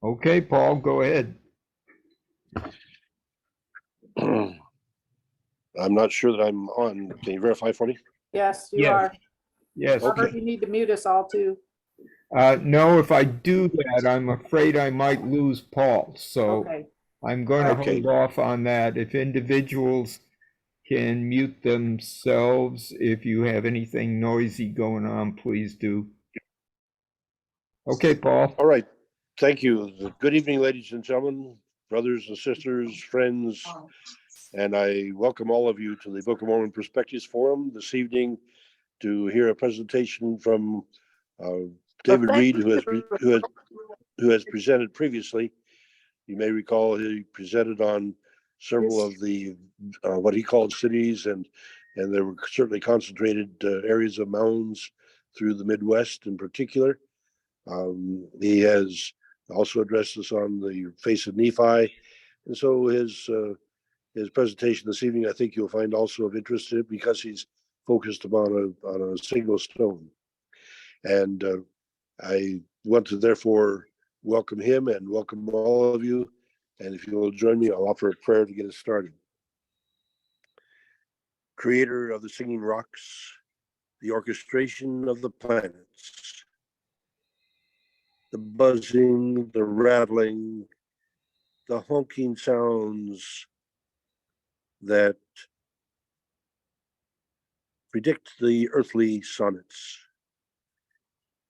Okay, Paul, go ahead. I'm not sure that I'm on. Can you verify for me? Yes, you Yes. are. Yes. Robert, you need to mute us all too. No, if I do that, I'm afraid I might lose Paul. So Okay. I'm going to Okay. hold off on that. If individuals can mute themselves, if you have anything noisy going on, please do. Okay, Paul. All right. Thank you. Good evening, ladies and gentlemen, brothers and sisters, friends, and I welcome all of you to the Book of Mormon Perspectives Forum this evening to hear a presentation from David Reed, who has presented previously. You may recall he presented on several of the what he called cities, and there were certainly concentrated areas of mounds through the Midwest in particular. He has also addressed us on the face of Nephi, and so his presentation this evening, I think you'll find also of interest because he's focused upon a single stone. And I want to therefore welcome him and welcome all of you. And if you will join me, I'll offer a prayer to get us started. Creator of the singing rocks, the orchestration of the planets, the buzzing, the rattling, the honking sounds that predict the earthly sonnets.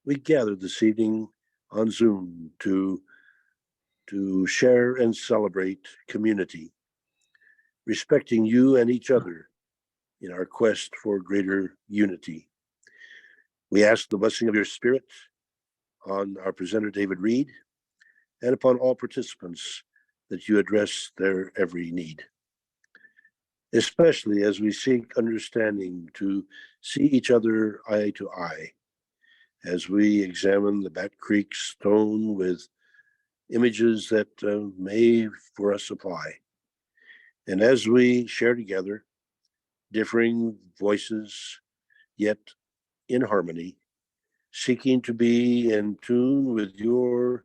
We gathered this evening on Zoom to share and celebrate community, respecting you and each other in our quest for greater unity. We ask the blessing of your Spirit on our presenter, David Reed, and upon all participants, that you address their every need, especially as we seek understanding to see each other eye to eye, as we examine the Bat Creek stone with images that may for us apply. And as we share together, differing voices, yet in harmony, seeking to be in tune with your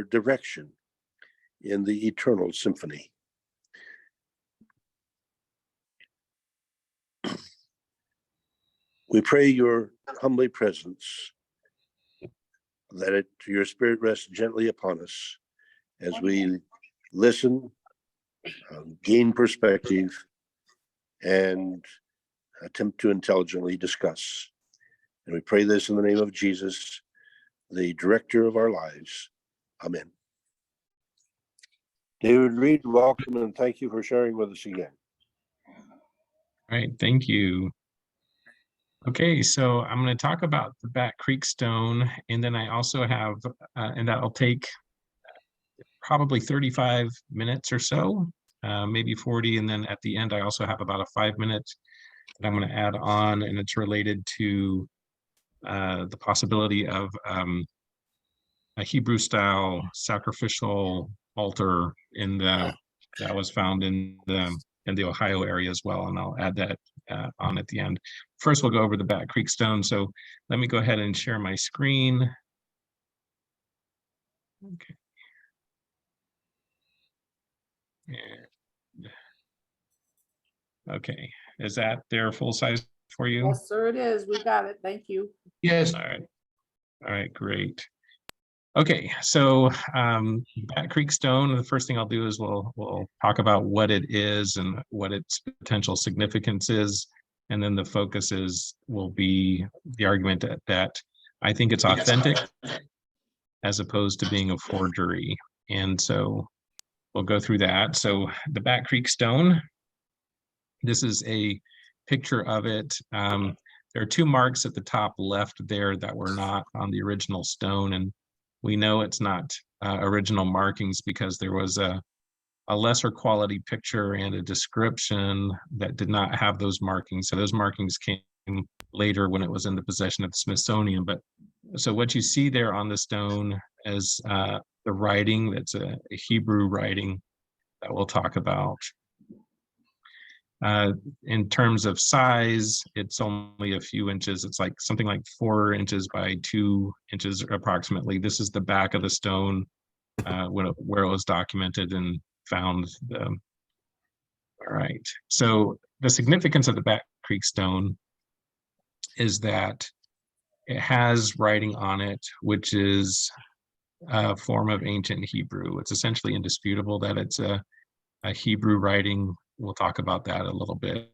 direction in the eternal symphony. We pray your humbly presence, that your Spirit rests gently upon us as we listen, gain perspective, and attempt to intelligently discuss. And we pray this in the name of Jesus, the director of our lives. Amen. David Reed, welcome and thank you for sharing with us again. All right, thank you. Okay, so I'm going to talk about the Bat Creek stone, and then I also have, and that'll take probably 35 minutes or so, maybe 40, and then at the end I also have about a 5-minute that I'm going to add on, and it's related to the possibility of a Hebrew-style sacrificial altar that was found in the Ohio area as well, and I'll add that on at the end. First, we'll go over the Bat Creek stone. So let me go ahead and share my screen. Okay. And, okay, is that there full size for you? Yes, sir, it is. We got it. Thank you. Yes. All right, great. Okay, so Bat Creek stone, the first thing I'll do is we'll talk about what it is and what its potential significance is, and then the focus will be the argument that I think it's authentic as opposed to being a forgery. And so we'll go through that. So the Bat Creek stone, this is a picture of it. There are 2 marks at the top left there that were not on the original stone, and we know it's not original markings because there was a lesser quality picture and a description that did not have those markings. So those markings came later when it was in the possession of the Smithsonian. But so what you see there on the stone is the writing. That's a Hebrew writing that we'll talk about. In terms of size, it's only a few inches. It's like something like 4 inches by 2 inches approximately. This is the back of the stone where it was documented and found. All right. So the significance of the Bat Creek stone is that it has writing on it, which is a form of ancient Hebrew. It's essentially indisputable that it's a Hebrew writing. We'll talk about that a little bit.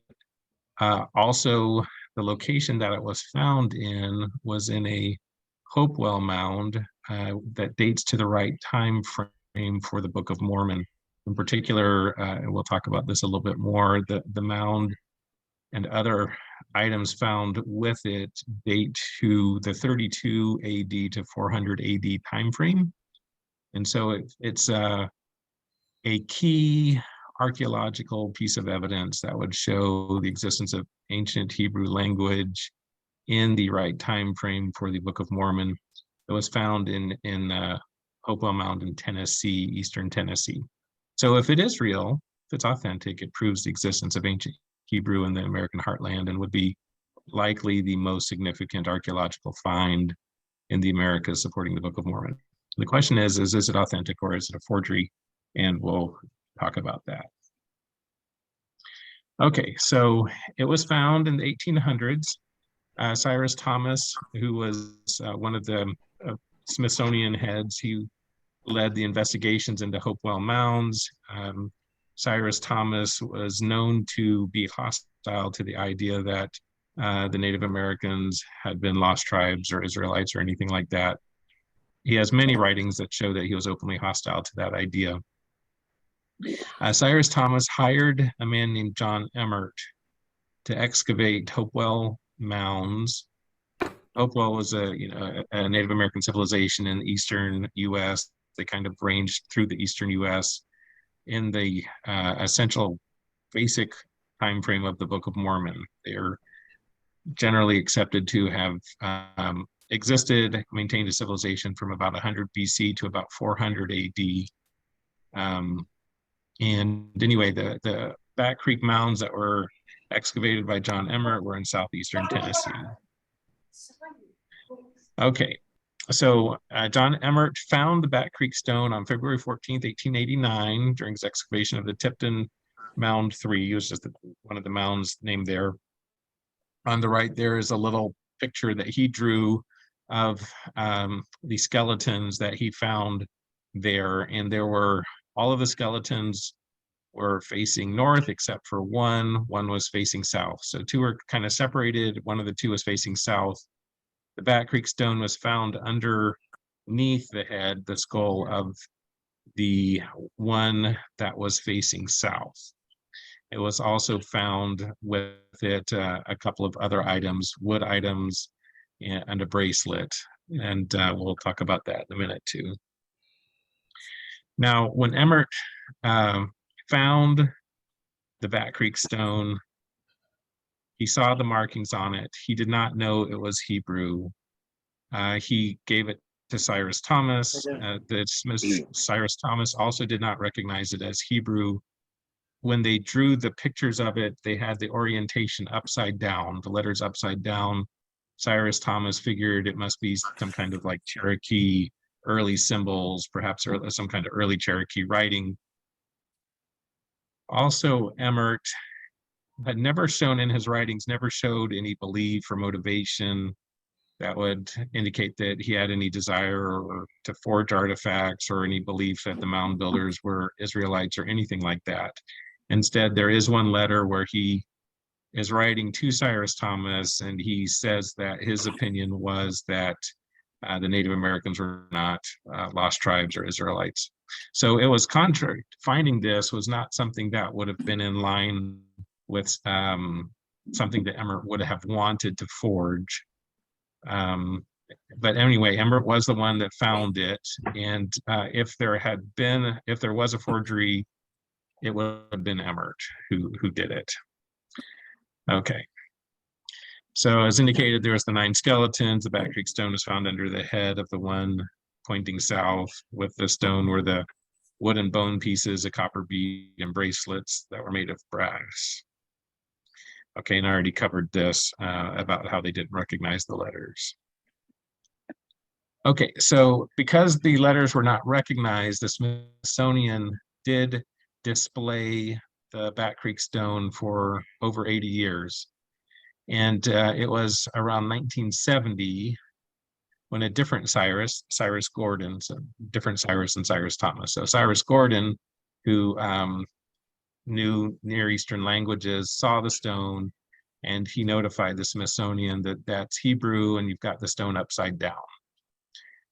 Also, the location that it was found in was in a Hopewell mound that dates to the right time frame for the Book of Mormon. In particular, and we'll talk about this a little bit more, the mound and other items found with it date to the 32 AD to 400 AD time frame. And so it's a key archaeological piece of evidence that would show the existence of ancient Hebrew language in the right time frame for the Book of Mormon. It was found in Hopewell Mound in Tennessee, eastern Tennessee. So if it is real, if it's authentic, it proves the existence of ancient Hebrew in the American heartland and would be likely the most significant archaeological find in the Americas supporting the Book of Mormon. The question is it authentic or is it a forgery? And we'll talk about that. Okay, so it was found in the 1800s. Cyrus Thomas, who was one of the Smithsonian heads, he led the investigations into Hopewell Mounds. Cyrus Thomas was known to be hostile to the idea that the Native Americans had been lost tribes or Israelites or anything like that. He has many writings that show that he was openly hostile to that idea. Cyrus Thomas hired a man named John Emmert to excavate Hopewell Mounds. Hopewell was a Native American civilization in the eastern U.S. They kind of ranged through the eastern U.S. in the essential basic time frame of the Book of Mormon. They are generally accepted to have existed, maintained a civilization from about 100 BC to about 400 AD. And anyway, the Bat Creek mounds that were excavated by John Emmert were in southeastern Tennessee. Okay, so John Emmert found the Bat Creek stone on February 14th, 1889 during his excavation of the Tipton Mound 3. It was just one of the mounds named there. On the right, there is a little picture that he drew of the skeletons that he found there. And there were, all of the skeletons were facing north except for one. One was facing south. So two were kind of separated. One of the two was facing south. The Bat Creek stone was found underneath the head, the skull of the one that was facing south. It was also found with it a couple of other items, wood items, and a bracelet. And we'll talk about that in a minute too. Now, when Emmert found the Bat Creek stone, he saw the markings on it. He did not know it was Hebrew. He gave it to Cyrus Thomas. Cyrus Thomas also did not recognize it as Hebrew. When they drew the pictures of it, they had the orientation upside down, the letters upside down. Cyrus Thomas figured it must be some kind of like Cherokee early symbols, perhaps some kind of early Cherokee writing. Also, Emmert had never shown in his writings, never showed any belief or motivation that would indicate that he had any desire or to forge artifacts or any belief that the mound builders were Israelites or anything like that. Instead, there is one letter where he is writing to Cyrus Thomas, and he says that his opinion was that the Native Americans were not lost tribes or Israelites. So it was contrary. Finding this was not something that would have been in line with something that Emmert would have wanted to forge. But anyway, Emmert was the one that found it. And if there was a forgery, it would have been Emmert who did it. Okay. So as indicated, there was the 9 skeletons. The Bat Creek stone was found under the head of the one pointing south. With the stone were the wood and bone pieces, a copper bead, and bracelets that were made of brass. Okay, and I already covered this about how they didn't recognize the letters. Okay, so because the letters were not recognized, the Smithsonian did display the Bat Creek Stone for over 80 years. And it was around 1970 when a different Cyrus Gordon, so different Cyrus than Cyrus Thomas. So Cyrus Gordon, who knew Near Eastern languages, saw the stone, and he notified the Smithsonian that that's Hebrew and you've got the stone upside down.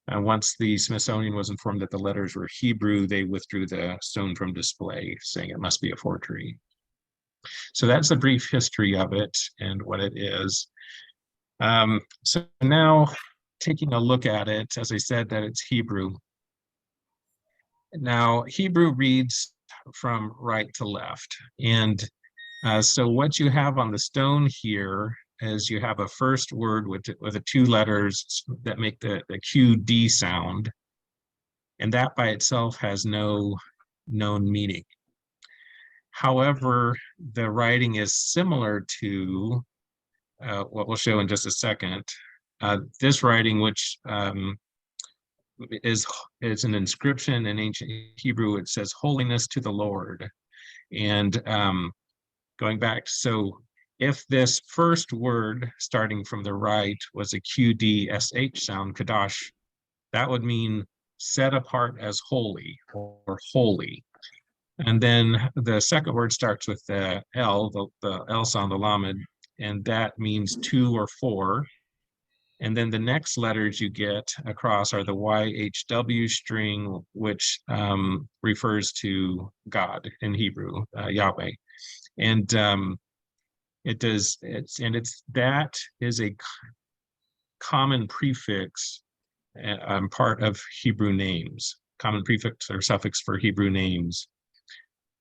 And once the Smithsonian was informed that the letters were Hebrew, they withdrew the stone from display, saying it must be a forgery. So that's a brief history of it and what it is. So now taking a look at it, as I said, that it's Hebrew. Now, Hebrew reads from right to left. And so what you have on the stone here is you have a first word with the two letters that make the QD sound. And that by itself has no known meaning. However, the writing is similar to what we'll show in just a second. This writing, which is an inscription in ancient Hebrew, it says "Holiness to the Lord," and going back, so if this first word starting from the right was a QDSH sound, Kadash, that would mean set apart as holy or holy. And then the second word starts with the L, the L sound, the Lamed, and that means two or four. And then the next letters you get across are the YHW string, which refers to God in Hebrew, Yahweh. And that is a common prefix, part of Hebrew names, common prefix or suffix for Hebrew names.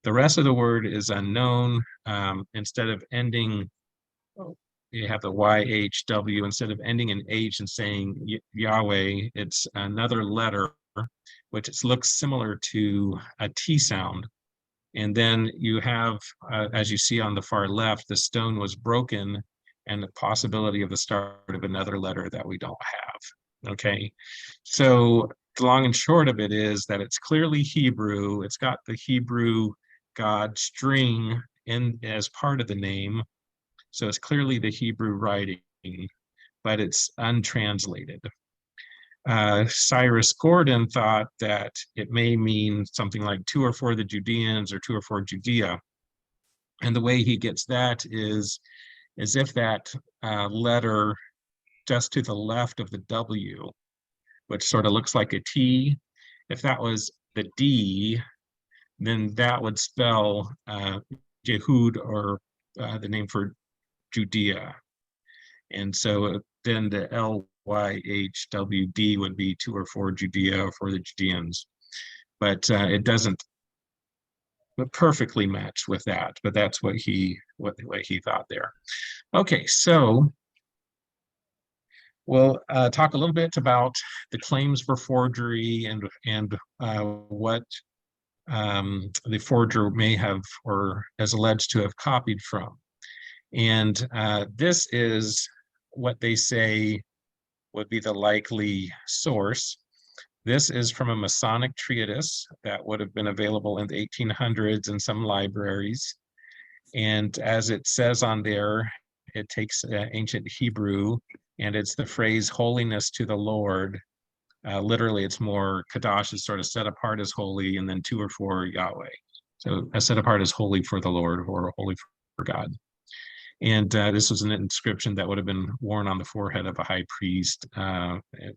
The rest of the word is unknown. Instead of ending, you have the YHW, instead of ending in H and saying Yahweh, it's another letter, which looks similar to a T sound. And then you have, as you see on the far left, the stone was broken and the possibility of the start of another letter that we don't have. Okay, so the long and short of it is that it's clearly Hebrew. It's got the Hebrew God string in as part of the name. So it's clearly the Hebrew writing, but it's untranslated. Cyrus Gordon thought that it may mean something like two or four of the Judeans or two or four Judea. And the way he gets that is if that letter just to the left of the W, which sort of looks like a T, if that was the D, then that would spell Jehud, or the name for Judea. And so then the LYHWD would be two or four Judea or for the Judeans. But it doesn't perfectly match with that, but that's what he thought there. Okay, so we'll talk a little bit about the claims for forgery and what the forger may have or is alleged to have copied from. And this is what they say would be the likely source. This is from a Masonic treatise that would have been available in the 1800s in some libraries. And as it says on there, it takes ancient Hebrew, and it's the phrase "holiness to the Lord." Literally, it's more Kadash is sort of set apart as holy, and then two or four Yahweh. So set apart as holy for the Lord or holy for God. And this was an inscription that would have been worn on the forehead of a high priest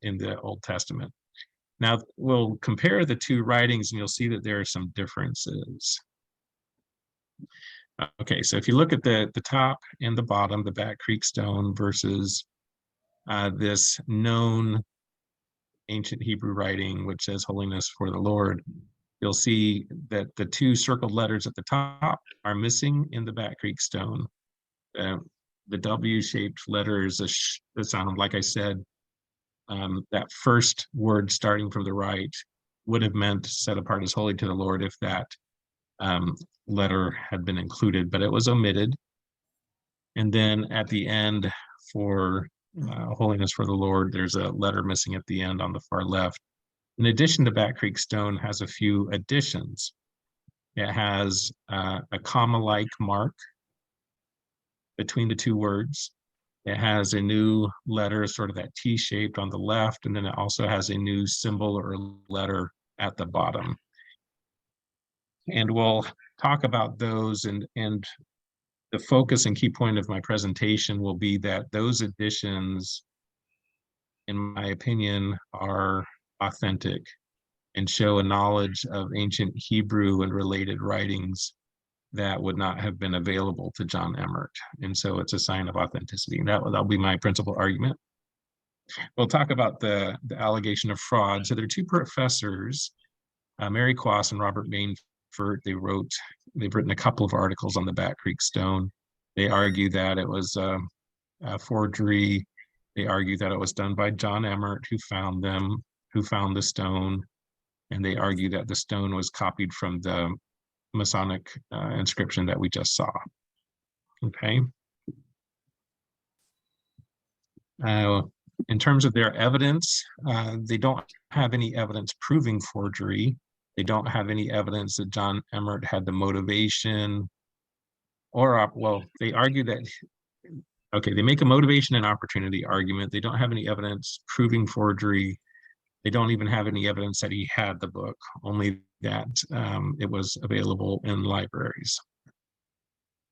in the Old Testament. Now, we'll compare the two writings and you'll see that there are some differences. Okay, so if you look at the top and the bottom, the Bat Creek Stone versus this known ancient Hebrew writing, which says "holiness for the Lord," you'll see that the two circled letters at the top are missing in the Bat Creek Stone. The W-shaped letter is the sound, like I said, that first word starting from the right would have meant "set apart as holy to the Lord" if that letter had been included, but it was omitted. And then at the end, for Holiness for the Lord, there's a letter missing at the end on the far left. In addition to Bat Creek Stone has a few additions. It has a comma-like mark between the two words. It has a new letter, sort of that T-shaped on the left, and then it also has a new symbol or letter at the bottom. And we'll talk about those, and the focus and key point of my presentation will be that those additions, in my opinion, are authentic and show a knowledge of ancient Hebrew and related writings that would not have been available to John Emmert. And so it's a sign of authenticity. And that'll be my principal argument. We'll talk about the allegation of fraud. So there are two professors, Mary Quass and Robert Mainford. They've written a couple of articles on the Bat Creek Stone. They argue that it was a forgery. They argue that it was done by John Emmert, who found the stone. And they argue that the stone was copied from the Masonic inscription that we just saw. Okay. In terms of their evidence, they don't have any evidence proving forgery. They don't have any evidence that John Emmert had the motivation, or, well, they argue that, okay, they make a motivation and opportunity argument. They don't have any evidence proving forgery. They don't even have any evidence that he had the book, only that it was available in libraries.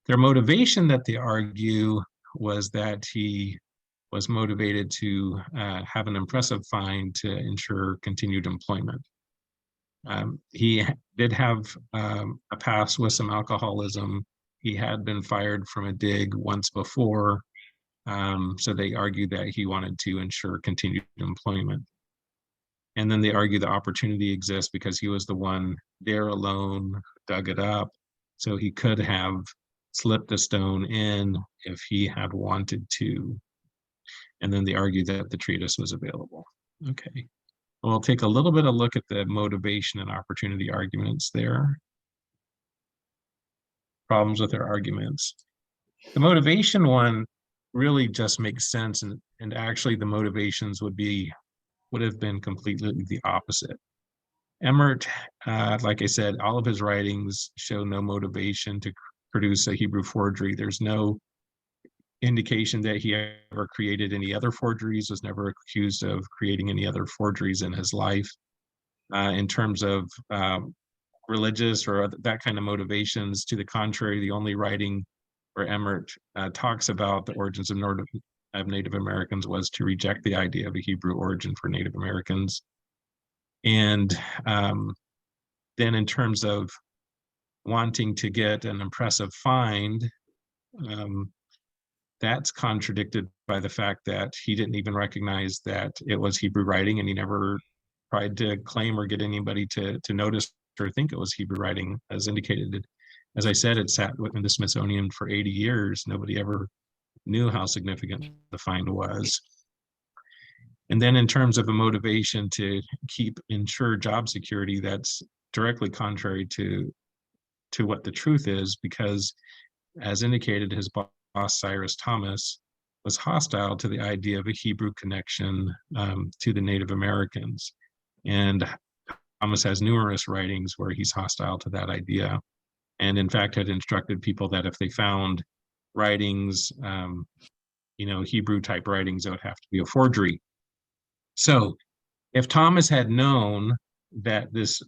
Their motivation that they argue was that he was motivated to have an impressive find to ensure continued employment. He did have a past with some alcoholism. He had been fired from a dig once before, so they argued that he wanted to ensure continued employment. And then they argue the opportunity exists because he was the one there alone, dug it up, so he could have slipped the stone in if he had wanted to. And then they argue that the treatise was available. Okay, we'll take a little bit of a look at the motivation and opportunity arguments there. Problems with their arguments. The motivation one really just makes sense, and actually the motivations would have been completely the opposite. Emmert, like I said, all of his writings show no motivation to produce a Hebrew forgery. There's no indication that he ever created any other forgeries, was never accused of creating any other forgeries in his life. In terms of religious or that kind of motivations, to the contrary, the only writing where Emmert talks about the origins of Native Americans was to reject the idea of a Hebrew origin for Native Americans. And then in terms of wanting to get an impressive find, that's contradicted by the fact that he didn't even recognize that it was Hebrew writing, and he never tried to claim or get anybody to notice or think it was Hebrew writing, as indicated. As I said, it sat in the Smithsonian for 80 years. Nobody ever knew how significant the find was. And then in terms of a motivation to ensure job security, that's directly contrary to what the truth is, because as indicated, his boss, Cyrus Thomas, was hostile to the idea of a Hebrew connection to the Native Americans. And Thomas has numerous writings where he's hostile to that idea. And in fact, had instructed people that if they found writings, Hebrew type writings, that would have to be a forgery. So if Thomas had known that this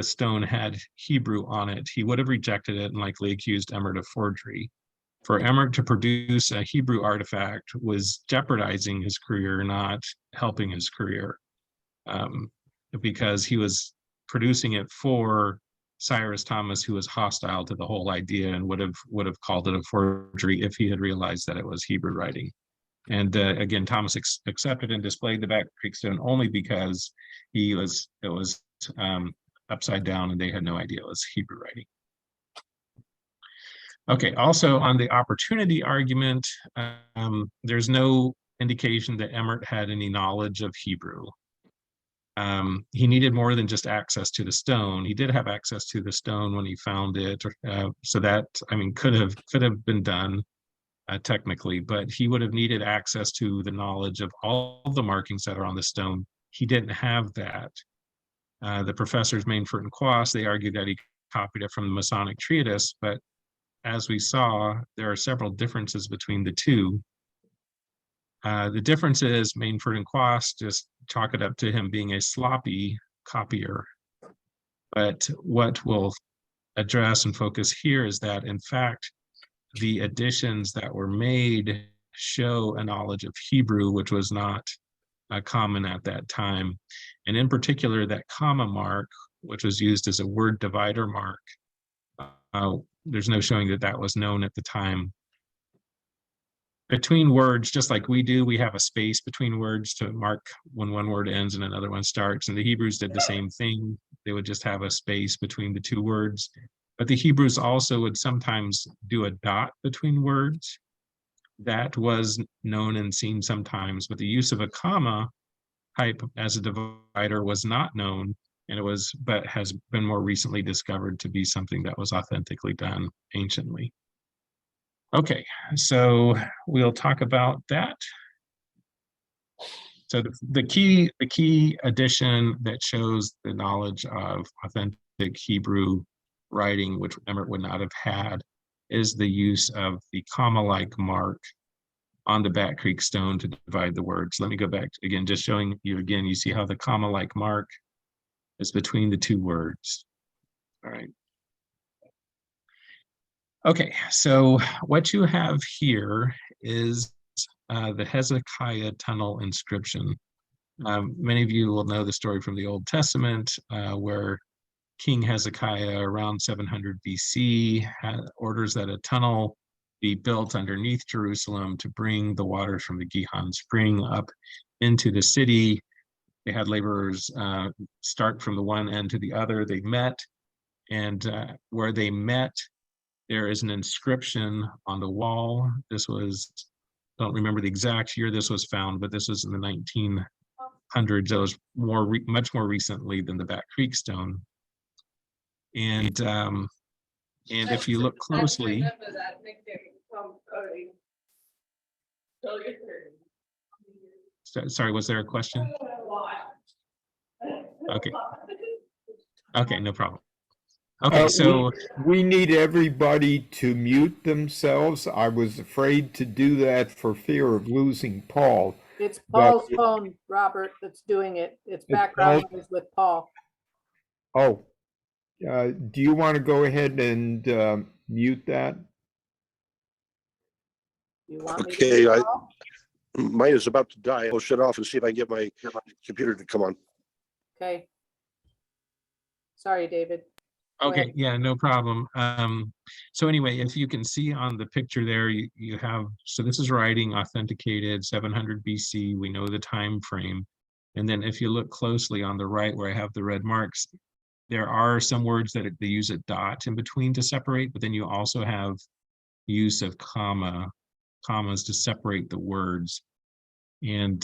stone had Hebrew on it, he would have rejected it and likely accused Emmert of forgery. For Emmert to produce a Hebrew artifact was jeopardizing his career, not helping his career, because he was producing it for Cyrus Thomas, who was hostile to the whole idea and would have called it a forgery if he had realized that it was Hebrew writing. And again, Thomas accepted and displayed the Bat Creek Stone only because it was upside down and they had no idea it was Hebrew writing. Okay, also on the opportunity argument, there's no indication that Emmert had any knowledge of Hebrew. He needed more than just access to the stone. He did have access to the stone when he found it, so that, I mean, could have been done technically, but he would have needed access to the knowledge of all the markings that are on the stone. He didn't have that. The professors Mainford and Quast, they argued that he copied it from the Masonic treatise, but as we saw, there are several differences between the two. The difference is Mainford and Quast just chalk it up to him being a sloppy copier. But what we'll address and focus here is that, in fact, the additions that were made show a knowledge of Hebrew, which was not common at that time. And in particular, that comma mark, which was used as a word divider mark, there's no showing that that was known at the time. Between words, just like we do, we have a space between words to mark when one word ends and another one starts. And the Hebrews did the same thing. They would just have a space between the two words. But the Hebrews also would sometimes do a dot between words. That was known and seen sometimes, but the use of a comma type as a divider was not known, and but has been more recently discovered to be something that was authentically done anciently. Okay, so we'll talk about that. So the key addition that shows the knowledge of authentic Hebrew writing, which Emmert would not have had, is the use of the comma-like mark on the Bat Creek stone to divide the words. Let me go back again, just showing you again, you see how the comma-like mark is between the two words. All right. Okay, so what you have here is the Hezekiah tunnel inscription. Many of you will know the story from the Old Testament, where King Hezekiah around 700 BC orders that a tunnel be built underneath Jerusalem to bring the waters from the Gihon spring up into the city. They had laborers start from the one end to the other. They met, and where they met, there is an inscription on the wall. This was, don't remember the exact year this was found, but this was in the 1900s. It was much more recently than the Bat Creek stone. And if you look closely, sorry, was there a question? Okay. Okay, no problem. Okay, so we need everybody to mute themselves. I was afraid to do that for fear of losing Paul. It's Paul's phone, Robert, that's doing it. It's background noise with Paul. Oh, do you want to go ahead and mute that? You want me to Okay, do it, Paul? Mine is about to die. I'll shut off and see if I can get my computer to come on. Okay. Sorry, David. Go okay, ahead. yeah, no problem. So anyway, if you can see on the picture there, you have, so this is writing authenticated 700 BC. We know the time frame. And then if you look closely on the right where I have the red marks, there are some words that they use a dot in between to separate, but then you also have use of commas to separate the words. And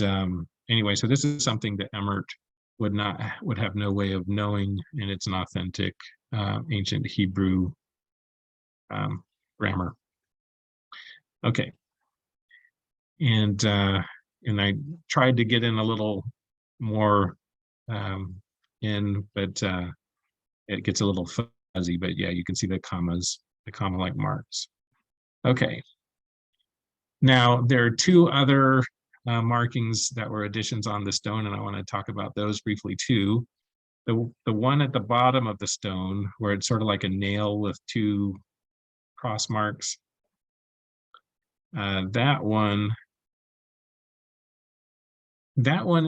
anyway, so this is something that Emmert would have no way of knowing, and it's an authentic ancient Hebrew grammar. Okay, and I tried to get in a little more but it gets a little fuzzy. But yeah, you can see the commas, the comma-like marks. Okay. Now there are two other markings that were additions on the stone, and I want to talk about those briefly too. The one at the bottom of the stone, where it's sort of like a nail with two cross marks, that one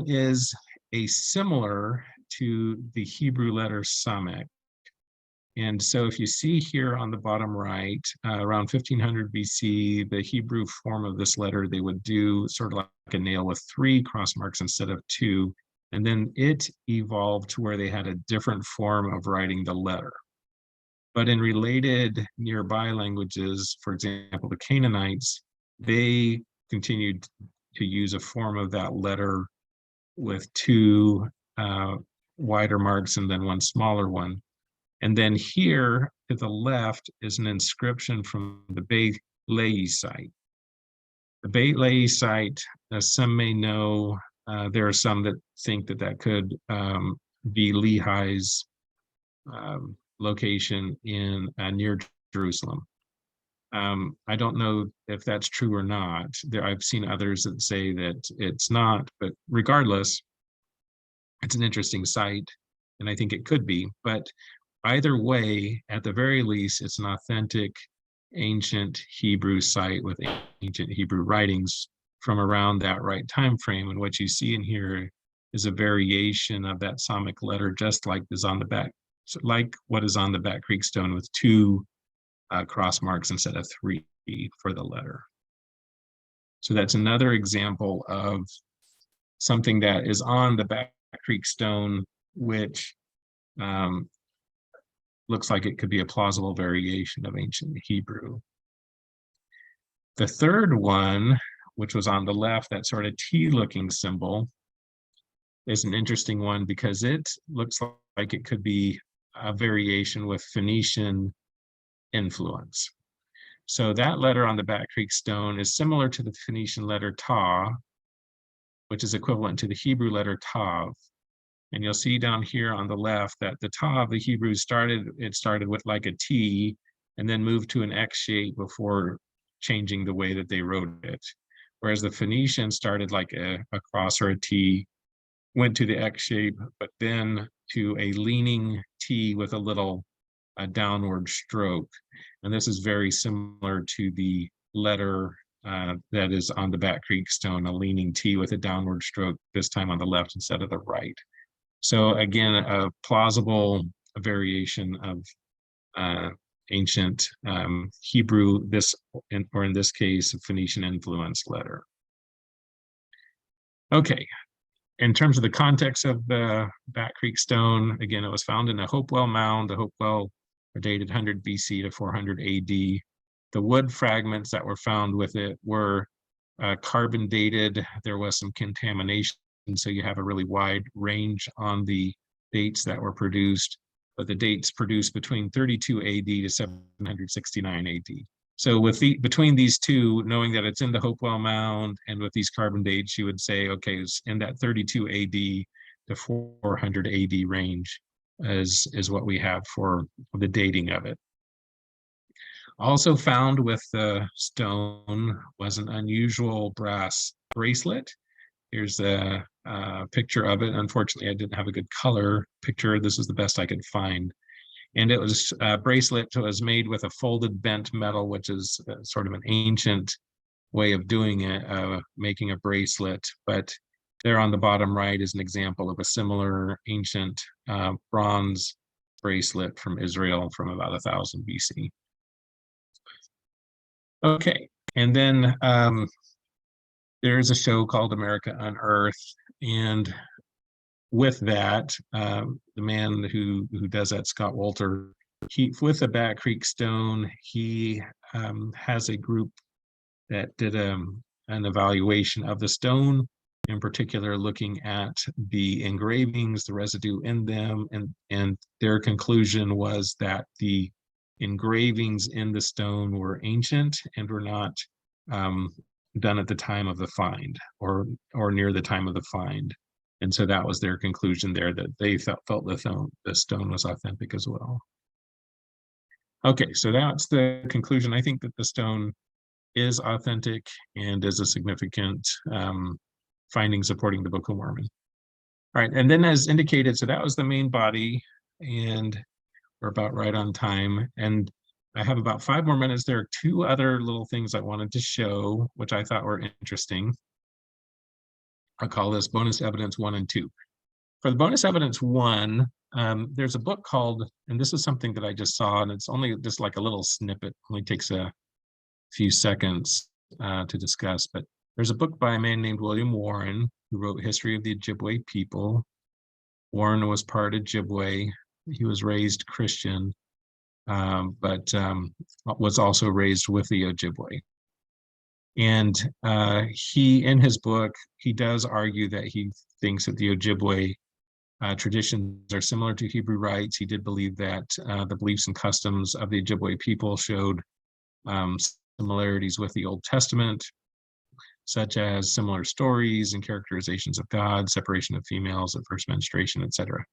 is a similar to the Hebrew letter Samek. And so if you see here on the bottom right, around 1500 BC, the Hebrew form of this letter, they would do sort of like a nail with three cross marks instead of two. And then it evolved to where they had a different form of writing the letter. But in related nearby languages, for example, the Canaanites, they continued to use a form of that letter with two wider marks and then one smaller one. And then here to the left is an inscription from the Beit Lehi site. The Beit Lehi site, as some may know, there are some that think that that could be Lehi's location in near Jerusalem. I don't know if that's true or not. I've seen others that say that it's not, but regardless, it's an interesting site, and I think it could be. But either way, at the very least, it's an authentic ancient Hebrew site with ancient Hebrew writings from around that right time frame. And what you see in here is a variation of that Samic letter, just like is on the back, like what is on the Bat Creek stone, with two cross marks instead of three for the letter. So that's another example of something that is on the Bat Creek stone, which looks like it could be a plausible variation of ancient Hebrew. The third one, which was on the left, that sort of T-looking symbol, is an interesting one because it looks like it could be a variation with Phoenician influence. So that letter on the Bat Creek stone is similar to the Phoenician letter Ta, which is equivalent to the Hebrew letter Tav. And you'll see down here on the left that the Tav, the Hebrews started with like a T and then moved to an X shape before changing the way that they wrote it. Whereas the Phoenicians started like a cross or a T, went to the X shape, but then to a leaning T with a little downward stroke. And this is very similar to the letter that is on the Bat Creek stone, a leaning T with a downward stroke, this time on the left instead of the right. So again, a plausible variation of ancient Hebrew, or in this case, Phoenician influenced letter. Okay, in terms of the context of the Bat Creek stone, again, it was found in a Hopewell mound. The Hopewell are dated 100 BC to 400 AD. The wood fragments that were found with it were carbon dated. There was some contamination, so you have a really wide range on the dates that were produced, but the dates produced between 32 AD to 769 AD. So with between these two, knowing that it's in the Hopewell mound and with these carbon dates, you would say, okay, it's in that 32 AD to 400 AD range is what we have for the dating of it. Also found with the stone was an unusual brass bracelet. Here's a picture of it. Unfortunately, I didn't have a good color picture. This is the best I could find. And it was a bracelet that was made with a folded bent metal, which is sort of an ancient way of doing it, making a bracelet. But there on the bottom right is an example of a similar ancient bronze bracelet from Israel from about 1000 BC. Okay, and then there's a show called America Unearthed, and with that, the man who does that, Scott Wolter, with the Bat Creek stone, he has a group that did an evaluation of the stone, in particular looking at the engravings, the residue in them, and their conclusion was that the engravings in the stone were ancient and were not done at the time of the find or near the time of the find. And so that was their conclusion there, that they felt the stone was authentic as well. Okay, so that's the conclusion. I think that the stone is authentic and is a significant finding supporting the Book of Mormon. All right, and then as indicated, so that was the main body, and we're about right on time. And I have about 5 more minutes. There are 2 other little things I wanted to show, which I thought were interesting. I'll call this bonus evidence 1 and 2. For the bonus evidence 1, there's a book called, and this is something that I just saw, and it's only just like a little snippet, only takes a few seconds to discuss, but there's a book by a man named William Warren, who wrote History of the Ojibwe People. Warren was part Ojibwe. He was raised Christian, but was also raised with the Ojibwe. And he, in his book, he does argue that he thinks that the Ojibwe traditions are similar to Hebrew rites. He did believe that the beliefs and customs of the Ojibwe people showed similarities with the Old Testament, such as similar stories and characterizations of God, separation of females at first menstruation, etc.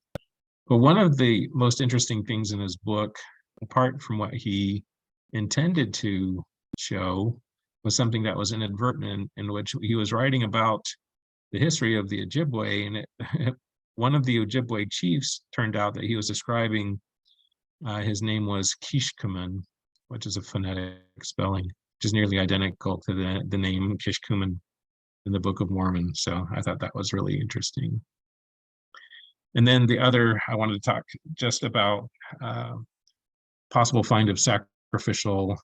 But one of the most interesting things in his book, apart from what he intended to show, was something that was inadvertent, in which he was writing about the history of the Ojibwe, and one of the Ojibwe chiefs turned out that he was describing, his name was Kishkumen, which is a phonetic spelling, which is nearly identical to the name Kishkumen in the Book of Mormon. So I thought that was really interesting. And then the other, I wanted to talk just about possible find of sacrificial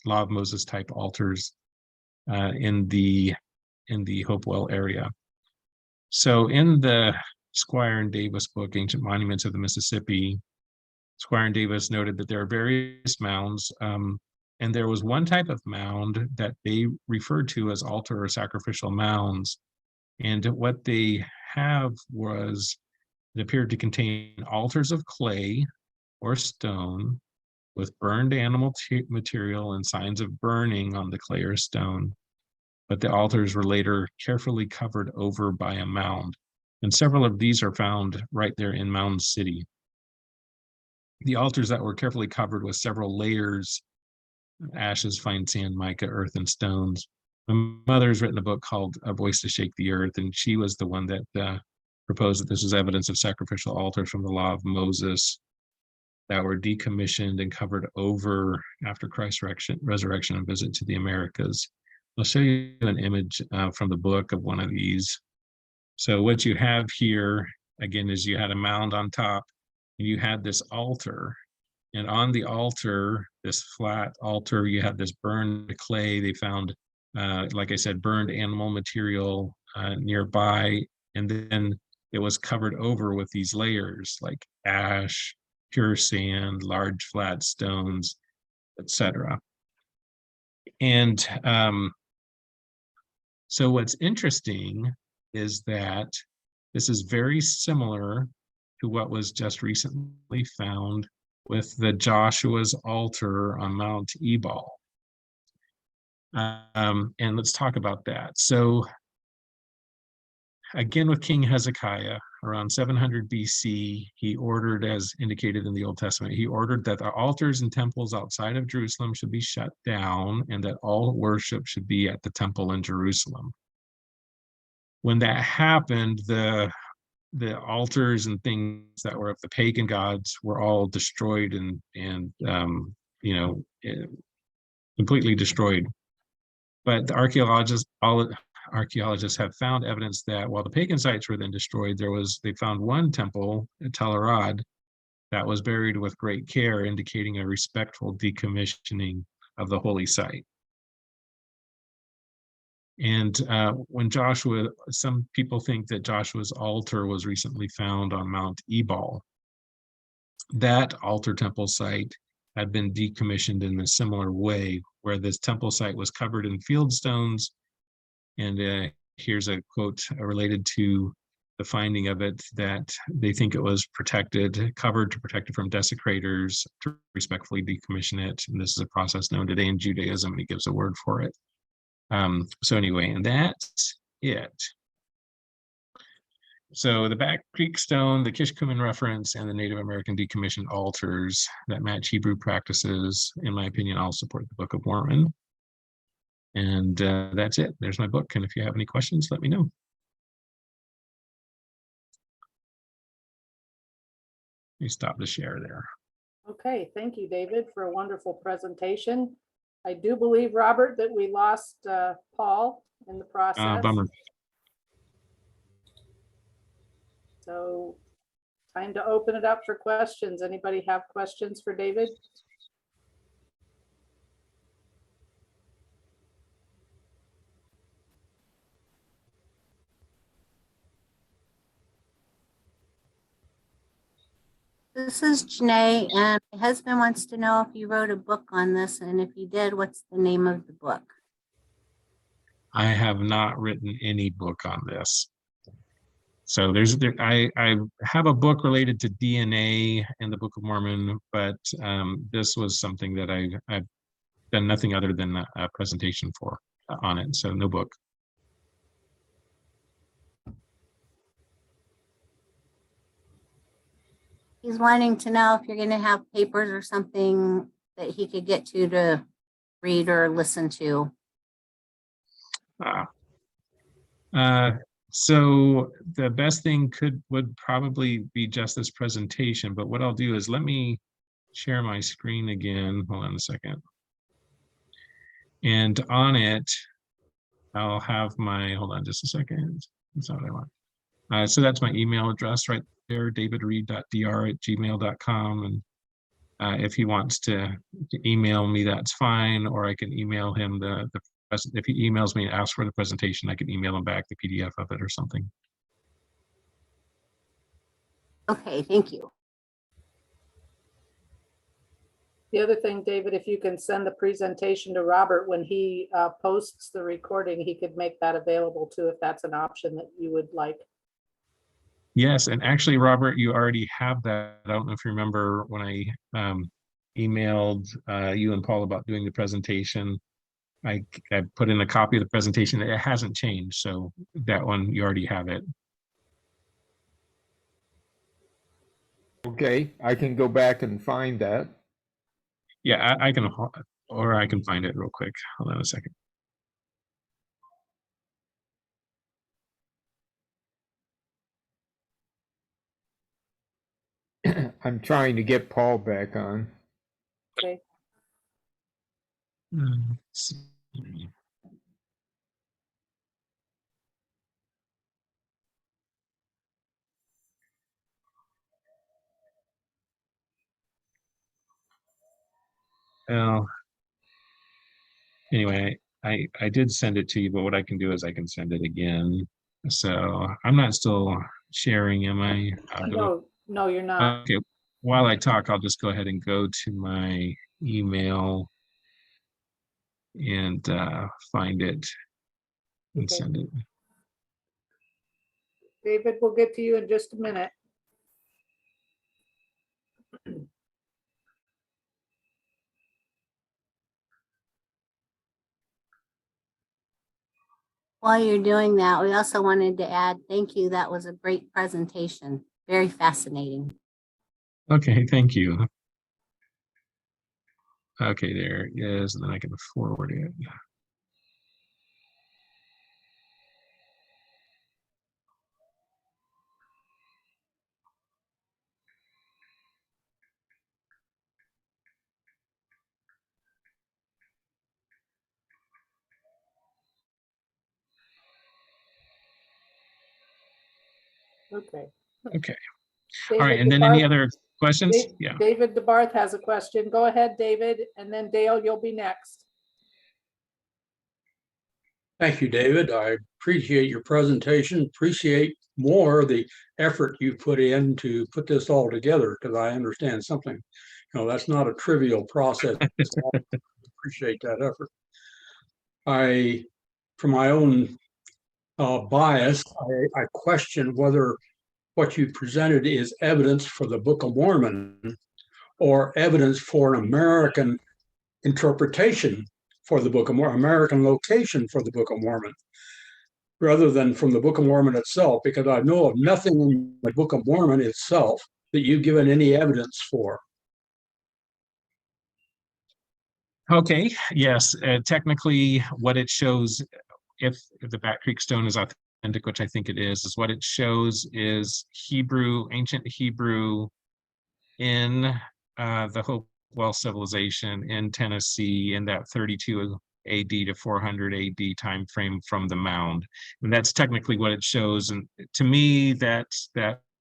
Law of Moses type altars in the Hopewell area. So in the Squire and Davis book, Ancient Monuments of the Mississippi, Squire and Davis noted that there are various mounds, and there was one type of mound that they referred to as altar or sacrificial mounds. And what they have was, it appeared to contain altars of clay or stone with burned animal material and signs of burning on the clay or stone. But the altars were later carefully covered over by a mound. And several of these are found right there in Mound City. The altars that were carefully covered with several layers, ashes, fine sand, mica, earth, and stones. My mother's written a book called A Voice to Shake the Earth, and she was the one that proposed that this was evidence of sacrificial altars from the Law of Moses that were decommissioned and covered over after Christ's resurrection and visit to the Americas. I'll show you an image from the book of one of these. So what you have here, again, is you had a mound on top, and you had this altar. And on the altar, this flat altar, you had this burned clay. They found, like I said, burned animal material nearby. And then it was covered over with these layers like ash, pure sand, large flat stones, etc. And so what's interesting is that this is very similar to what was just recently found with the Joshua's altar on Mount Ebal. And let's talk about that. So again, with King Hezekiah, around 700 BC, he ordered, as indicated in the Old Testament, he ordered that the altars and temples outside of Jerusalem should be shut down and that all worship should be at the temple in Jerusalem. When that happened, the altars and things that were of the pagan gods were all destroyed and completely destroyed. But the archaeologists have found evidence that while the pagan sites were then destroyed, they found one temple at Tel Arad that was buried with great care, indicating a respectful decommissioning of the holy site. And when some people think that Joshua's altar was recently found on Mount Ebal. That altar temple site had been decommissioned in a similar way, where this temple site was covered in field stones. And here's a quote related to the finding of it, that they think it was covered to protect it from desecrators, to respectfully decommission it. And this is a process known today in Judaism, and he gives a word for it. So anyway, and that's it. So the Back Creek Stone, the Kishkumen reference, and the Native American decommissioned altars that match Hebrew practices, in my opinion, all support the Book of Mormon. And that's it. There's my book. And if you have any questions, let me know. Let me stop the share there. Okay, thank you, David, for a wonderful presentation. I do believe, Robert, that we lost Paul in the process. Bummer. So time to open it up for questions. Anybody have questions for David? This is Janae, and my husband wants to know if you wrote a book on this, and if you did, what's the name of the book? I have not written any book on this. So I have a book related to DNA in the Book of Mormon, but this was something that I've done nothing other than a presentation for on it. So no book. He's wanting to know if you're gonna have papers or something that he could get to read or listen to. So the best thing would probably be just this presentation, but what I'll do is let me share my screen again. Hold on a second. And on it, I'll have hold on just a second. That's not what I want. So that's my email address right there, davidreed.dr@gmail.com. And if he wants to email me, that's fine, or I can email him if he emails me and asks for the presentation, I can email him back the PDF of it or something. Okay, thank you. The other thing, David, if you can send the presentation to Robert when he posts the recording, he could make that available too, if that's an option that you would like. Yes, and actually, Robert, you already have that. I don't know if you remember when I emailed you and Paul about doing the presentation. I put in a copy of the presentation. It hasn't changed, so that one you already have it. Okay, I can go back and find that. Yeah, I can, or I can find it real quick. Hold on a second. I'm trying to get Paul back on. Okay. Let's see. Well, anyway, I did send it to you, but what I can do is I can send it again. So I'm not still sharing, am I? No, you're not. Okay. While I talk, I'll just go ahead and go to my email and find it and Okay. send it. David, we'll get to you in just a minute. While you're doing that, we also wanted to add, thank you. That was a great presentation. Very fascinating. Okay, thank you. Okay, there it is, and then I can forward it. Okay. Okay. All right, David and then any DeBarth- other questions? Yeah. David DeBarth has a question. Go ahead, David, and then Dale, you'll be next. Thank you, David. I appreciate your presentation, appreciate more the effort you put in to put this all together, because I understand something. You know, that's not a trivial process. So I appreciate that effort. For my own bias, I question whether what you presented is evidence for the Book of Mormon or evidence for an American interpretation for the Book of Mormon, American location for the Book of Mormon, rather than from the Book of Mormon itself, because I know of nothing in the Book of Mormon itself that you've given any evidence for. Okay, yes, technically what it shows, if the Bat Creek stone is authentic, which I think it is what it shows is Hebrew, ancient Hebrew in the Hopewell civilization in Tennessee in that 32 AD to 400 AD time frame from the mound. And that's technically what it shows. And to me, that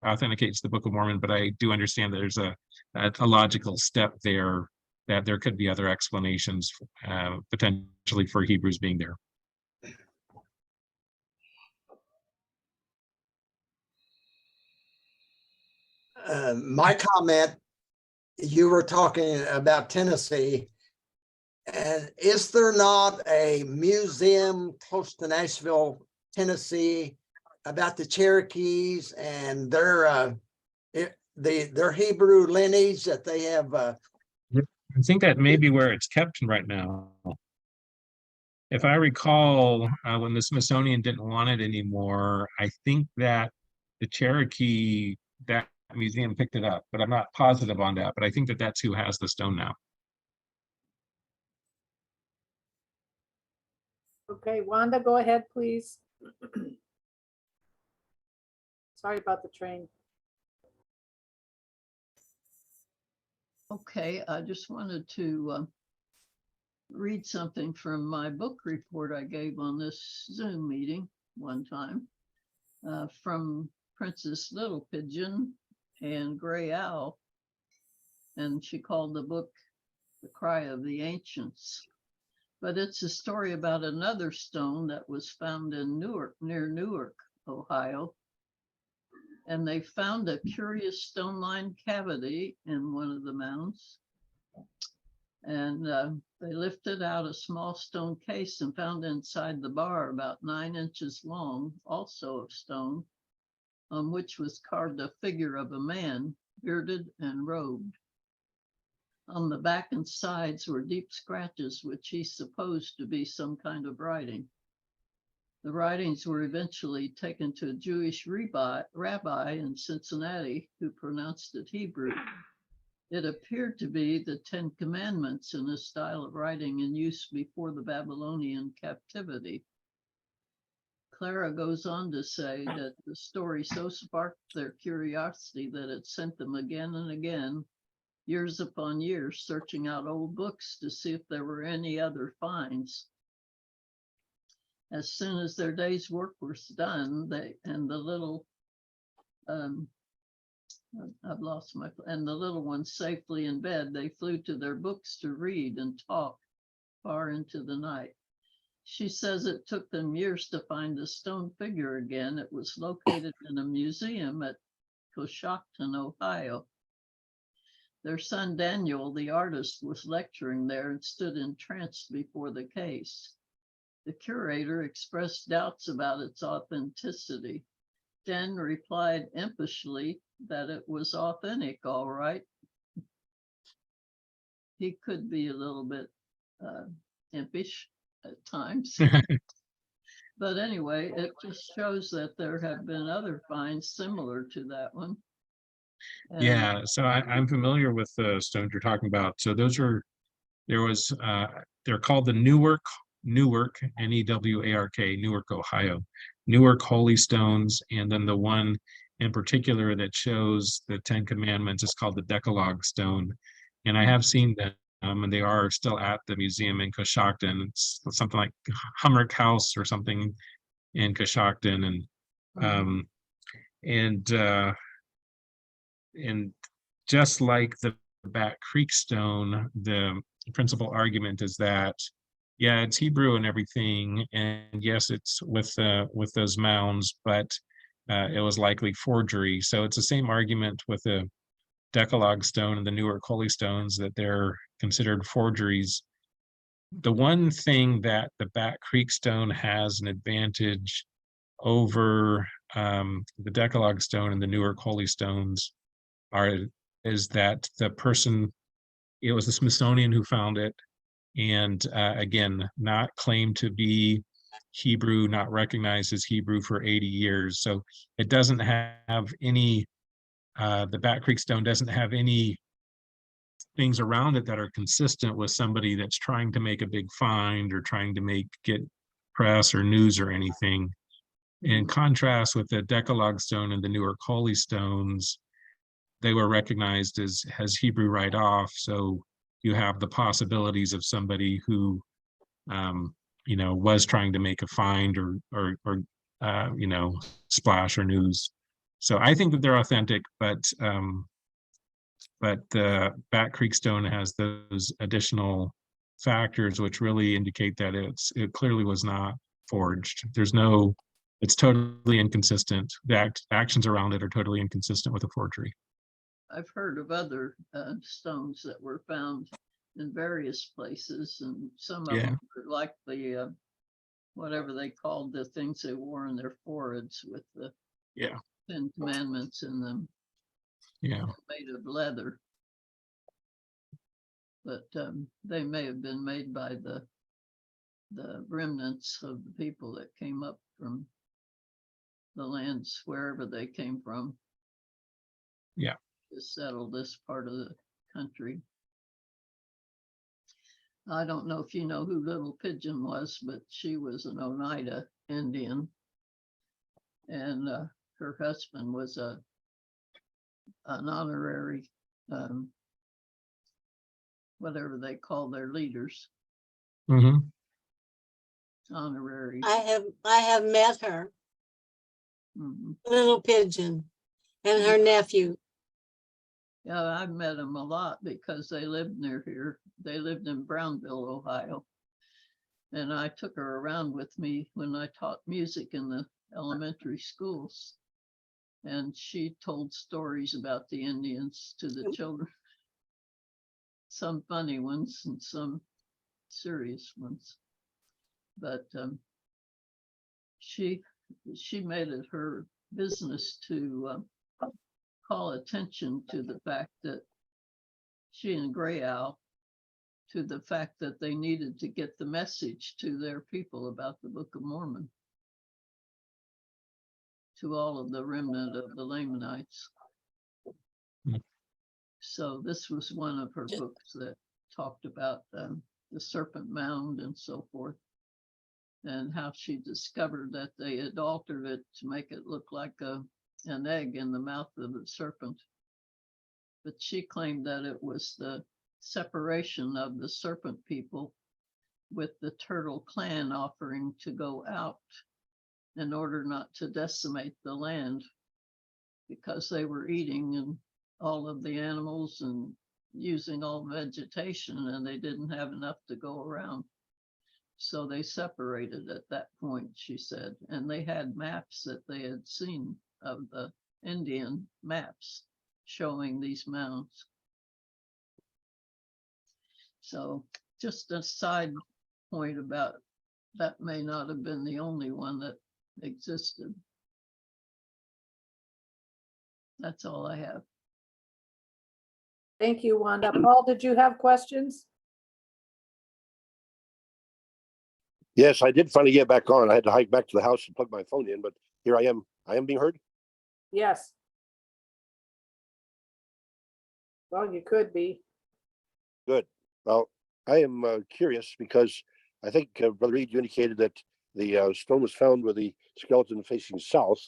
authenticates the Book of Mormon, but I do understand that there's a logical step there, that there could be other explanations potentially for Hebrews being there. My comment, you were talking about Tennessee, and is there not a museum close to Nashville, Tennessee, about the Cherokees and their their Hebrew lineage that they have. I think that may be where it's kept right now. If I recall, when the Smithsonian didn't want it anymore, I think that the Cherokee, that museum picked it up, but I'm not positive on that. But I think that that's who has the stone now. Okay, Wanda, go ahead, please. Sorry about the train. Okay, I just wanted to read something from my book report I gave on this Zoom meeting one time from Princess Little Pigeon and Gray Owl. And she called the book The Cry of the Ancients. But it's a story about another stone that was found in Newark, near Newark, Ohio. And they found a curious stone-lined cavity in one of the mounds. And they lifted out a small stone case and found inside the bar about 9 inches long, also of stone, on which was carved a figure of a man, bearded and robed. On the back and sides were deep scratches, which he supposed to be some kind of writing. The writings were eventually taken to a Jewish rabbi in Cincinnati who pronounced it Hebrew. It appeared to be the 10 Commandments in a style of writing in use before the Babylonian captivity. Clara goes on to say that the story so sparked their curiosity that it sent them again and again, years upon years, searching out old books to see if there were any other finds. As soon as their day's work was done, and the little ones safely in bed, they flew to their books to read and talk far into the night. She says it took them years to find the stone figure again. It was located in a museum at Coshocton, Ohio. Their son Daniel, the artist, was lecturing there and stood entranced before the case. The curator expressed doubts about its authenticity. Dan replied impishly that it was authentic, all right. He could be a little bit impish at times. But anyway, it just shows that there have been other finds similar to that one. And Yeah, so I'm familiar with the stones you're talking about. So they're called the Newark, N-E-W-A-R-K, Newark, Ohio, Newark Holy Stones. And then the one in particular that shows the 10 Commandments is called the Decalogue Stone. And I have seen them, and they are still at the museum in Coshocton. It's something like Humrick House or something in Coshocton. And just like the Bat Creek Stone, the principal argument is that, yeah, it's Hebrew and everything, and yes, it's with those mounds, but it was likely forgery. So it's the same argument with the Decalogue Stone and the Newark Holy Stones, that they're considered forgeries. The one thing that the Bat Creek Stone has an advantage over the Decalogue Stone and the Newark Holy Stones is that it was the Smithsonian who found it, and again, not claimed to be Hebrew, not recognized as Hebrew for 80 years. So it doesn't have any, the Bat Creek Stone doesn't have any things around it that are consistent with somebody that's trying to make a big find or trying to get press or news or anything. In contrast with the Decalogue Stone and the Newark Holy Stones, they were recognized as Hebrew right off. So you have the possibilities of somebody who, was trying to make a find or splash or news. So I think that they're authentic, but the Bat Creek Stone has those additional factors which really indicate that it clearly was not forged. It's totally inconsistent. The actions around it are totally inconsistent with a forgery. I've heard of other stones that were found in various places, and some of them were like the whatever they called the things they wore on their foreheads with the Yeah. 10 Commandments in them, Yeah. made of leather. But they may have been made by the remnants of the people that came up from the lands wherever they came from. Yeah. To settle this part of the country. I don't know if you know who Little Pigeon was, but she was an Oneida Indian. And her husband was an honorary, whatever they call their leaders, Hmm. honorary. I have met her, Mhm. Little Pigeon, and her nephew. Yeah, I've met them a lot because they lived near here. They lived in Brownville, Ohio. And I took her around with me when I taught music in the elementary schools. And she told stories about the Indians to the children. Some funny ones and some serious ones. But she made it her business to call attention to the fact that she and Gray Owl, to the fact that they needed to get the message to their people about the Book of Mormon, to all of the remnant of the Lamanites. Mm. So this was one of her books that talked about the Serpent Mound and so forth, and how she discovered that they had altered it to make it look like an egg in the mouth of the serpent. But she claimed that it was the separation of the serpent people with the turtle clan offering to go out in order not to decimate the land, because they were eating and all of the animals and using all vegetation, and they didn't have enough to go around. So they separated at that point, she said, and they had maps that they had seen of the Indian maps showing these mounds. So just a side point about that may not have been the only one that existed. That's all I have. Thank you, Wanda. Paul, did you have questions? Yes, I did finally get back on. I had to hike back to the house and plug my phone in, but here I am. I am being heard. Yes. Well, you could be. Good. Well, I am curious because I think, Brother Reed, you indicated that the stone was found with the skeleton facing south,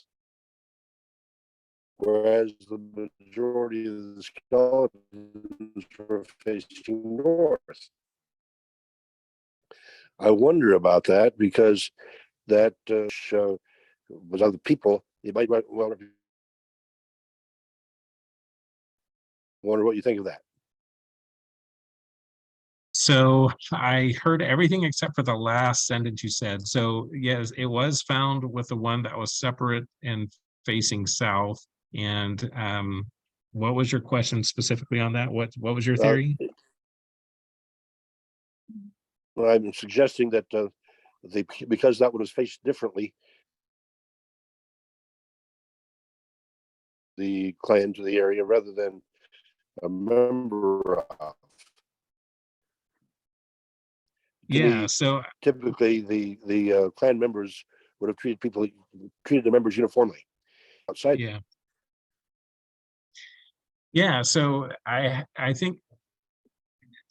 whereas the majority of the skeletons were facing north. I wonder about that because that was other people. You might well wonder what you think of that. So I heard everything except for the last sentence you said. So yes, it was found with the one that was separate and facing south. And what was your question specifically on that? What was your theory? Well, I'm suggesting that because that one was faced differently, the clan to the area rather than a member of. Yeah, so Typically the clan members would have treated the members uniformly outside. yeah, so I think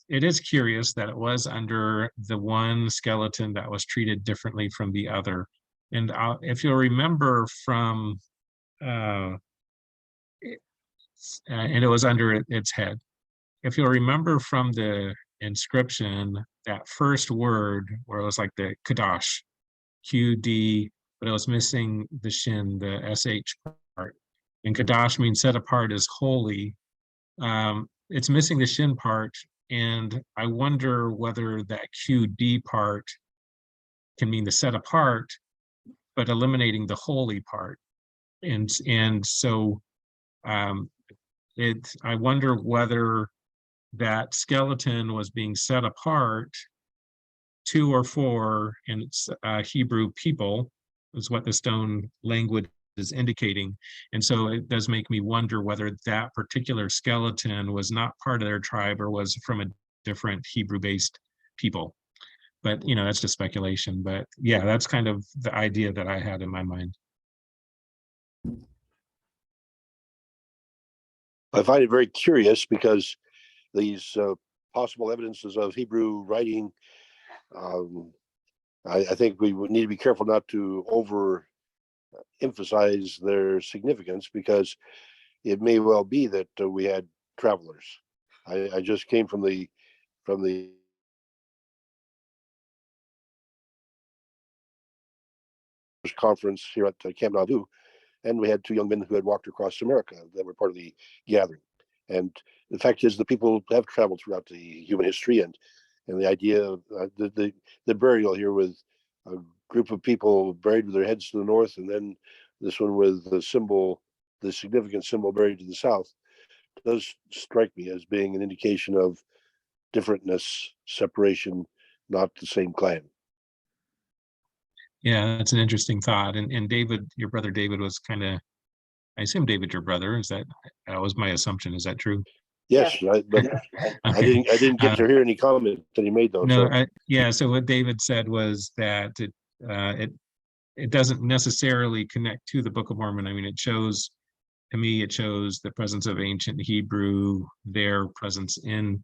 it is curious that it was under the one skeleton that was treated differently from the other. And if you'll remember from and it was under its head. If you'll remember from the inscription, that first word where it was like the Kadash, QD, but it was missing the shin, the SH part. And Kadash means set apart as holy. It's missing the shin part. And I wonder whether that QD part can mean the set apart, but eliminating the holy part. And so I wonder whether that skeleton was being set apart two or four, and it's Hebrew people is what the stone language is indicating. And so it does make me wonder whether that particular skeleton was not part of their tribe or was from a different Hebrew-based people. But, you know, that's just speculation. But yeah, that's kind of the idea that I had in my mind. I find it very curious because these possible evidences of Hebrew writing, I think we would need to be careful not to over emphasize their significance, because it may well be that we had travelers. I just came from the conference here at Camp Nauvoo, and we had two young men who had walked across America that were part of the gathering. And the fact is, the people have traveled throughout the human history, and the idea of the burial here with a group of people buried with their heads to the north, and then this one with the significant symbol buried to the south, does strike me as being an indication of differentness, separation, not the same clan. Yeah, that's an interesting thought. And David, your brother David was kind of, I assume David, your brother, is that was my assumption. Is that true? Yes, but I Okay. didn't get to hear any comment that he made though. No, So yeah. So what David said was that it doesn't necessarily connect to the Book of Mormon. I mean, it shows, to me, it shows the presence of ancient Hebrew, their presence in,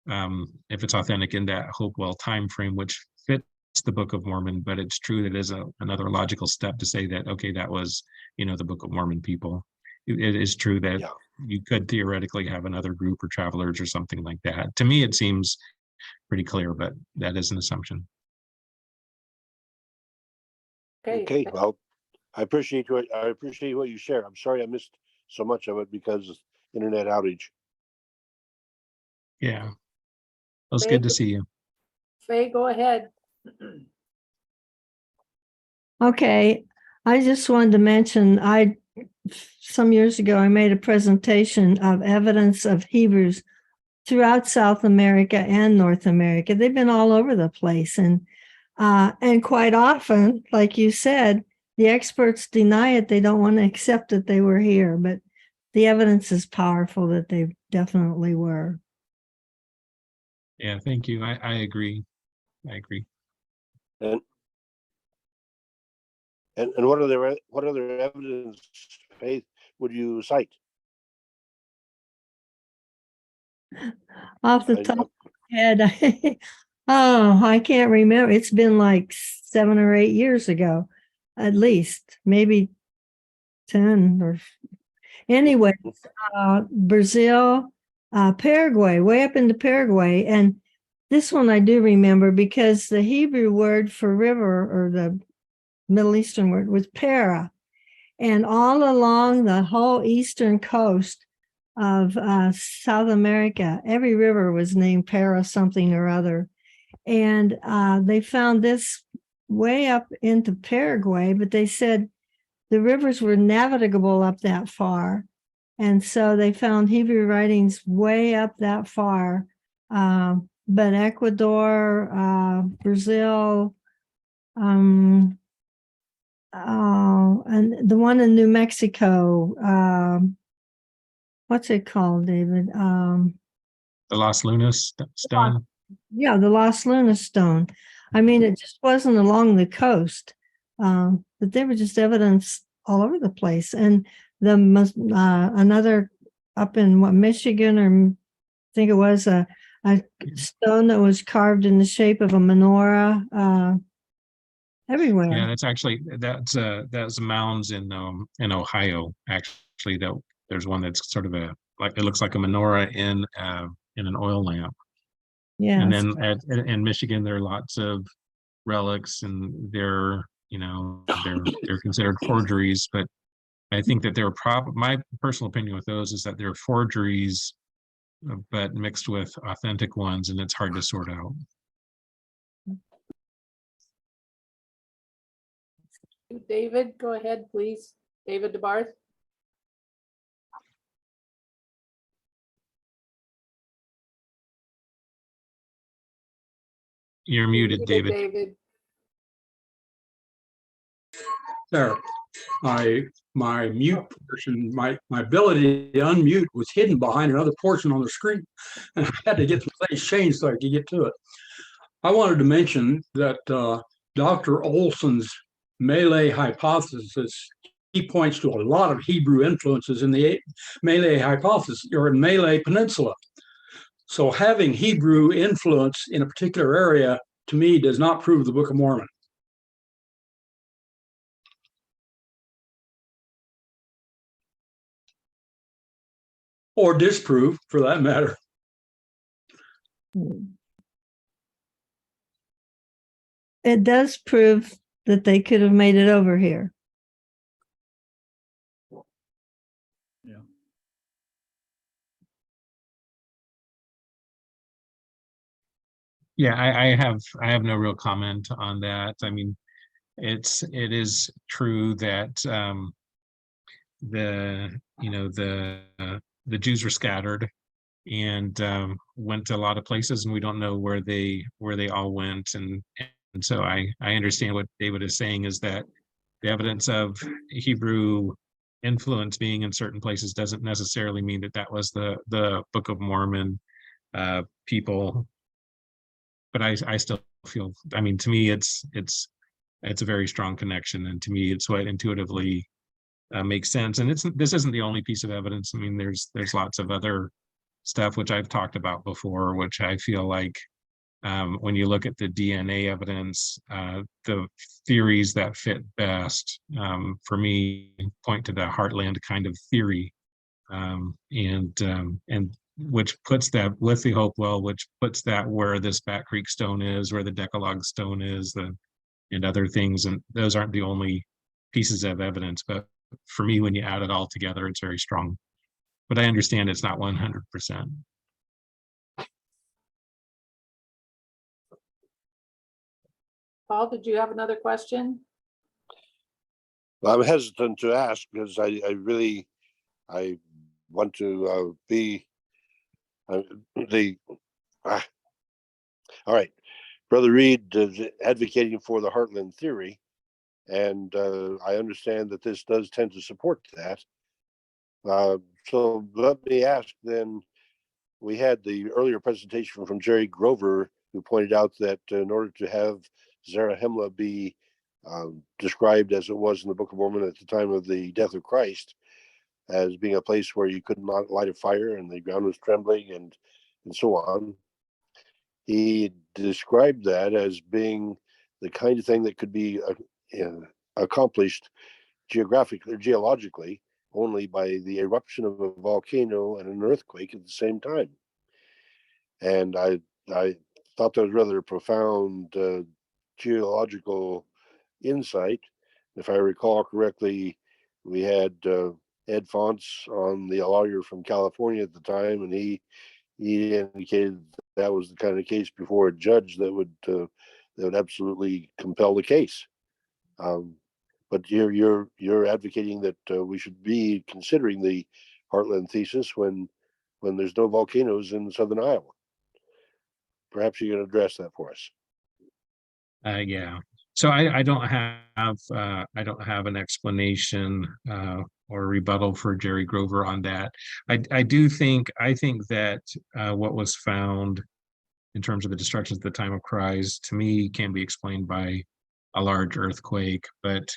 if it's authentic, in that Hopewell time frame, which fits the Book of Mormon. But it's true that it is another logical step to say that, okay, that was, you know, the Book of Mormon people. It is true that yeah. you could theoretically have another group or travelers or something like that. To me, it seems pretty clear, but that is an assumption. Okay, well, I appreciate what you share. I'm sorry I missed so much of it because of internet outage. Yeah. Well, it's good to see you. Faye, go ahead. Okay, I just wanted to mention, some years ago, I made a presentation of evidence of Hebrews throughout South America and North America. They've been all over the place. And quite often, like you said, the experts deny it. They don't want to accept that they were here, but the evidence is powerful that they definitely were. Yeah, thank you. I agree. I agree. And what other evidence, Faith, would you cite? Off the top of my head, I can't remember. It's been like 7 or 8 years ago, at least, maybe 10 or anyway. Brazil, Paraguay, way up into Paraguay, and this one I do remember because the Hebrew word for river, or the Middle Eastern word, was para, and all along the whole eastern coast of South America, every river was named para something or other. And they found this way up into Paraguay, but they said the rivers were navigable up that far. And so they found Hebrew writings way up that far. But Ecuador, Brazil, and the one in New Mexico, what's it called, David? The Las Lunas stone. Yeah, the Las Lunas stone. I mean, it just wasn't along the coast, but there were just evidence all over the place. And another up in Michigan, or I think it was a stone that was carved in the shape of a menorah. Everywhere. Yeah, that's mounds in Ohio. Actually, there's one that's sort of it looks like a menorah in an oil lamp. Yeah. And then in Michigan, there are lots of relics, and they're considered forgeries. But I think that my personal opinion with those is that they're forgeries, but mixed with authentic ones, and it's hard to sort out. David, go ahead, please. David DeBarth. You're muted, David. David. There, my mute portion, my ability to unmute was hidden behind another portion on the screen. And I had to get the things changed so I could get to it. I wanted to mention that Dr. Olson's Malay hypothesis, he points to a lot of Hebrew influences in the Malay hypothesis, or in Malay Peninsula. So having Hebrew influence in a particular area, to me, does not prove the Book of Mormon. Or disprove, for that matter. It does prove that they could have made it over here. Yeah, I have no real comment on that. I mean, it is true that the Jews were scattered and went to a lot of places, and we don't know where they all went. And so I understand what David is saying, is that the evidence of Hebrew influence being in certain places doesn't necessarily mean that that was the Book of Mormon people. But I still feel, I mean, to me, it's a very strong connection, and to me, it's what intuitively makes sense. And this isn't the only piece of evidence. I mean, there's lots of other stuff which I've talked about before, which I feel like when you look at the DNA evidence, the theories that fit best for me point to the Heartland kind of theory, and which puts that with the Hopewell, which puts that where this Bat Creek stone is, where the Decalogue stone is, and other things. And those aren't the only pieces of evidence, but for me, when you add it all together, it's very strong. But I understand it's not 100%. Paul, did you have another question? I'm hesitant to ask because I want to be all right. Brother Reed is advocating for the Heartland theory, and I understand that this does tend to support that. So let me ask then, we had the earlier presentation from Jerry Grover, who pointed out that in order to have Zarahemla be described as it was in the Book of Mormon at the time of the death of Christ, as being a place where you could not light a fire and the ground was trembling and so on. He described that as being the kind of thing that could be accomplished geologically only by the eruption of a volcano and an earthquake at the same time. And I thought that was rather a profound geological insight. If I recall correctly, we had Ed Fonts on, the lawyer from California at the time, and he indicated that was the kind of case before a judge that would absolutely compel the case. But you're advocating that we should be considering the Heartland thesis when there's no volcanoes in southern Iowa. Perhaps you can address that for us. Yeah. So I don't have an explanation or rebuttal for Jerry Grover on that. I think that what was found in terms of the destructions at the time of Christ, to me, can be explained by a large earthquake, but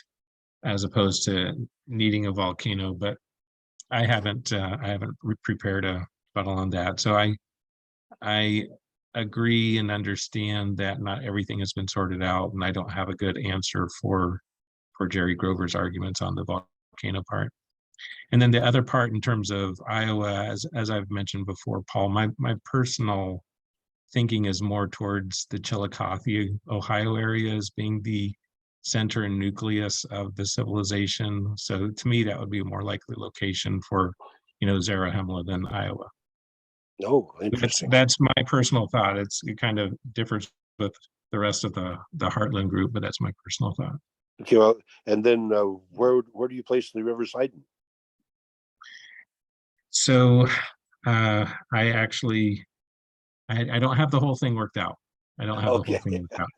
as opposed to needing a volcano. But I haven't prepared a rebuttal on that. So I agree and understand that not everything has been sorted out, and I don't have a good answer for Jerry Grover's arguments on the volcano part. And then the other part in terms of Iowa, as I've mentioned before, Paul, my personal thinking is more towards the Chillicothe, Ohio area as being the center and nucleus of the civilization. So to me, that would be a more likely location for, Zarahemla than Iowa. Oh, interesting. That's my personal thought. It kind of differs with the rest of the Heartland group, but that's my personal thought. Okay, well, and then where do you place the River Sidon? So I don't have the whole thing worked out. I don't have the whole Okay. thing worked out.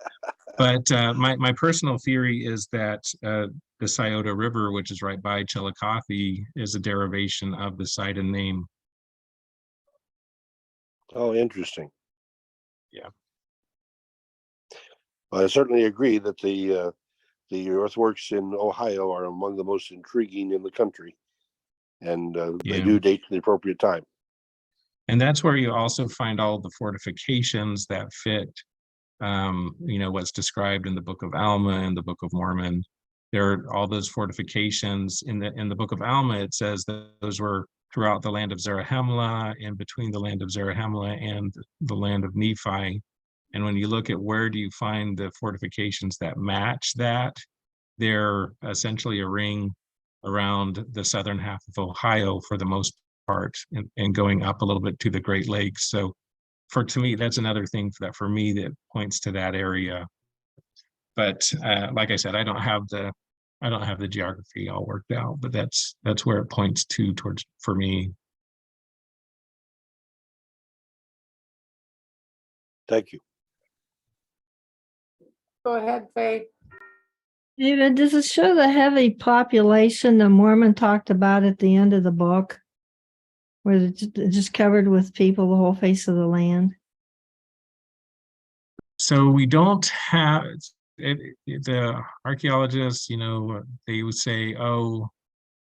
But my personal theory is that the Scioto River, which is right by Chillicothe, is a derivation of the site and name. Oh, interesting. Yeah. I certainly agree that the earthworks in Ohio are among the most intriguing in the country, and they Yeah. do date to the appropriate time. And that's where you also find all the fortifications that fit, what's described in the Book of Alma and the Book of Mormon. There are all those fortifications in the Book of Alma. It says that those were throughout the land of Zarahemla and between the land of Zarahemla and the land of Nephi. And when you look at where do you find the fortifications that match that, they're essentially a ring around the southern half of Ohio for the most part, and going up a little bit to the Great Lakes. So to me, that's another thing that for me that points to that area. But like I said, I don't have the geography all worked out, but that's where it points towards for me. Thank you. Go ahead, Faye. David, does it show the heavy population the Mormon talked about at the end of the book? Where it's just covered with people, the whole face of the land? So we don't have the archaeologists, they would say, oh,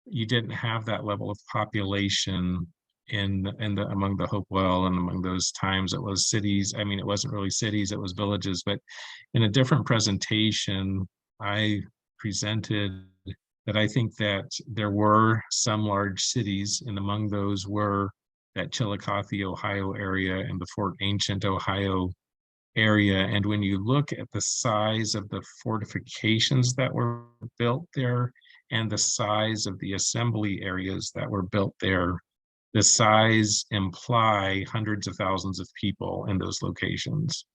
you didn't have that level of population among the Hopewell and among those times. It was cities. I mean, it wasn't really cities, it was villages, but in a different presentation, I presented that I think that there were some large cities, and among those were that Chillicothe, Ohio area and the Fort Ancient, Ohio area. And when you look at the size of the fortifications that were built there and the size of the assembly areas that were built there, the size imply hundreds of thousands of people in those locations.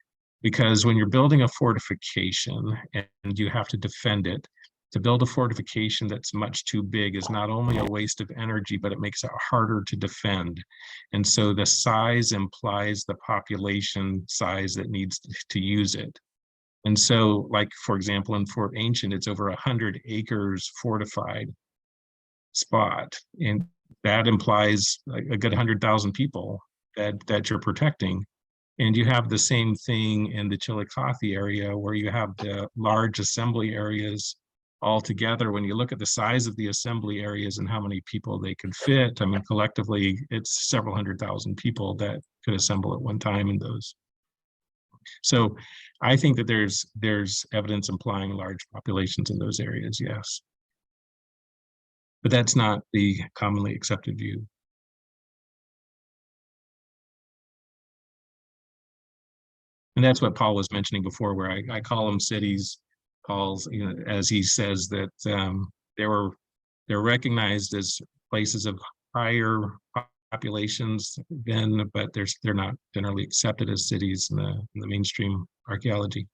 Because when you're building a fortification and you have to defend it, to build a fortification that's much too big is not only a waste of energy, but it makes it harder to defend. And so the size implies the population size that needs to use it. And so, like, for example, in Fort Ancient, it's over 100 acres fortified spot. And that implies a good 100,000 people that you're protecting. And you have the same thing in the Chillicothe area where you have the large assembly areas all together. When you look at the size of the assembly areas and how many people they could fit, I mean, collectively, it's several 100,000 people that could assemble at one time in those. So I think that there's evidence implying large populations in those areas, yes. But that's not the commonly accepted view. And that's what Paul was mentioning before, where I call them cities. Paul's, as he says that they're recognized as places of higher populations then, but they're not generally accepted as cities in the mainstream archaeology.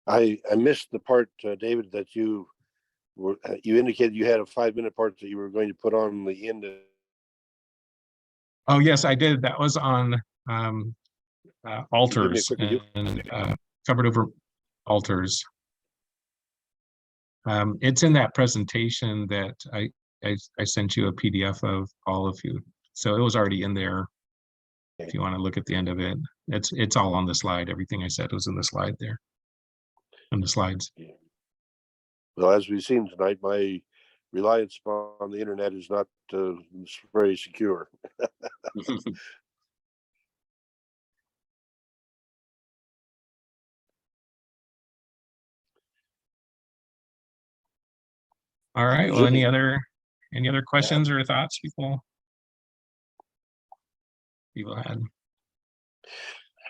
I missed the part, David, that you indicated you had a 5-minute part that you were going to put on the end. Oh yes, I did. That was on Can you give me a altars quick review? and covered over altars. It's in that presentation that I sent you a PDF of all of you. So it was already in there. If you want to look at the end of it, it's all on the slide. Everything I said was in the slide there, on the slides. Well, as we've seen tonight, my reliance on the internet is not very secure. All right. Well, any other questions or thoughts people had?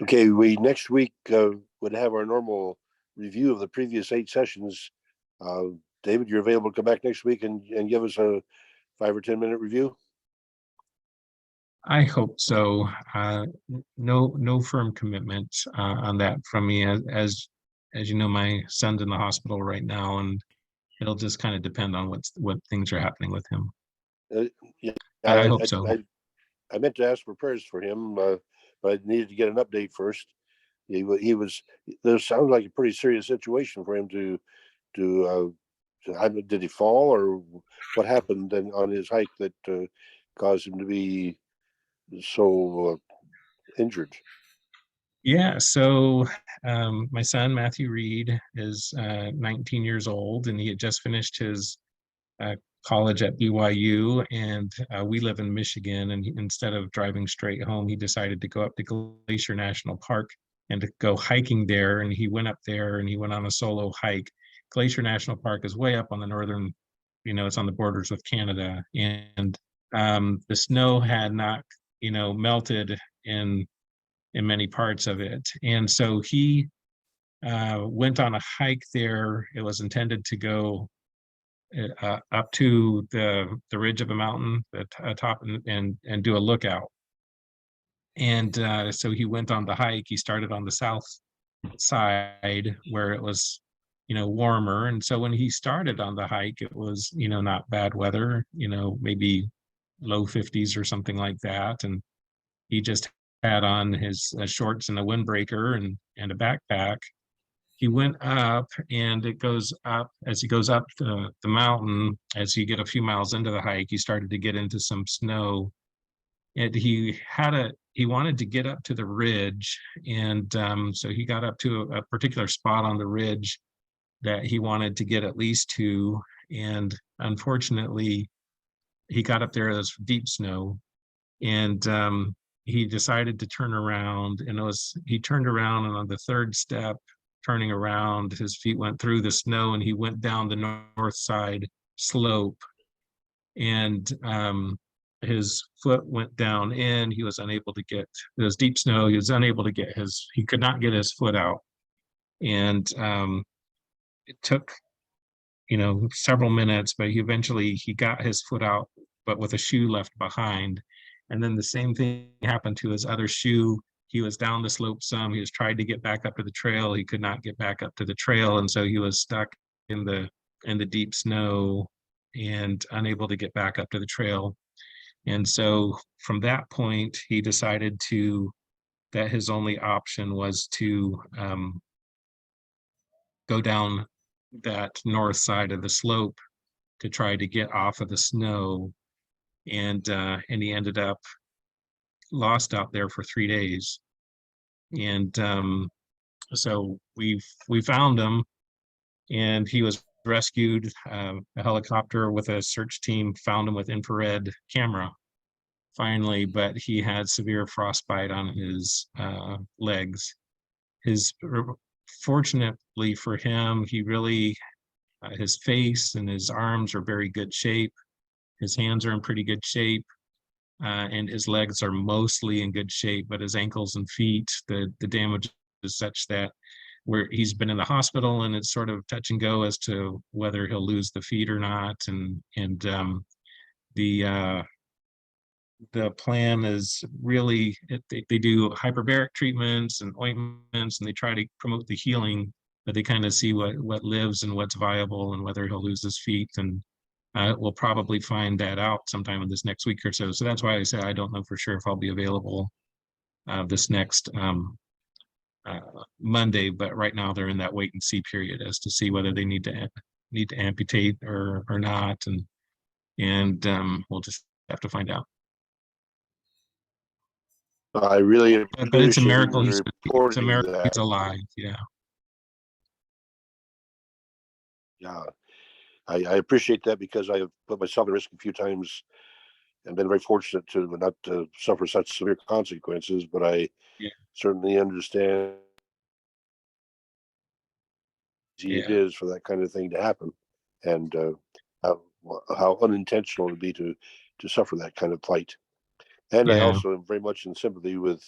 Okay, we next week would have our normal review of the previous 8 sessions. David, you're available to come back next week and give us a 5 or 10 minute review? I hope so. No firm commitment on that from me. As you know, my son's in the hospital right now, and it'll just kind of depend on what things are happening with him. Yeah, But I hope so. I meant to ask for prayers for him, but I needed to get an update first. He was. There sounds like a pretty serious situation for him to. Did he fall, or what happened then on his hike that caused him to be so injured? Yeah, so my son Matthew Reed is 19 years old, and he had just finished his college at BYU, and we live in Michigan. And instead of driving straight home, he decided to go up to Glacier National Park and to go hiking there. And he went up there and he went on a solo hike. Glacier National Park is way up on the northern, it's on the borders with Canada, and the snow had not, melted in many parts of it. And so he went on a hike there. It was intended to go up to the ridge of a mountain, the top, and do a lookout. And so he went on the hike. He started on the south side where it was, warmer. And so when he started on the hike, it was, not bad weather, maybe low 50s or something like that. And he just had on his shorts and a windbreaker and a backpack. He went up, and it goes up as he goes up the mountain. As you get a few miles into the hike, he started to get into some snow, and he wanted to get up to the ridge, and so he got up to a particular spot on the ridge that he wanted to get at least to, and unfortunately, he got up there. It was deep snow, and he decided to turn around, and he turned around, and on the third step, turning around, his feet went through the snow, and he went down the north side slope, and his foot went down in. He was unable to get, it was deep snow. He was unable to he could not get his foot out. And it took, several minutes, but he got his foot out, but with a shoe left behind. And then the same thing happened to his other shoe. He was down the slope some. He was trying to get back up to the trail. He could not get back up to the trail, and so he was stuck in the deep snow and unable to get back up to the trail. And so from that point, he decided that his only option was to go down that north side of the slope to try to get off of the snow. And he ended up lost out there for 3 days. And so we found him, and he was rescued. A helicopter with a search team found him with infrared camera finally, but he had severe frostbite on his legs. Fortunately for him, he really his face and his arms are very good shape. His hands are in pretty good shape. And his legs are mostly in good shape, but his ankles and feet, the damage is such that he's been in the hospital, and it's sort of touch and go as to whether he'll lose the feet or not. And the plan is really, they do hyperbaric treatments and ointments, and they try to promote the healing, but they kind of see what lives and what's viable and whether he'll lose his feet. And we'll probably find that out sometime in this next week or so. So that's why I say I don't know for sure if I'll be available this next Monday. But right now they're in that wait and see period as to see whether they need to amputate or not, and we'll just have to find out. I really But it's a miracle. appreciate It's a miracle that. he's alive. Yeah. Yeah, I appreciate that, because I have put myself at risk a few times and been very fortunate to not suffer such severe consequences. But I certainly understand it is for that kind of thing to happen, and how unintentional it would be to suffer that kind of plight. And I also am very much in sympathy with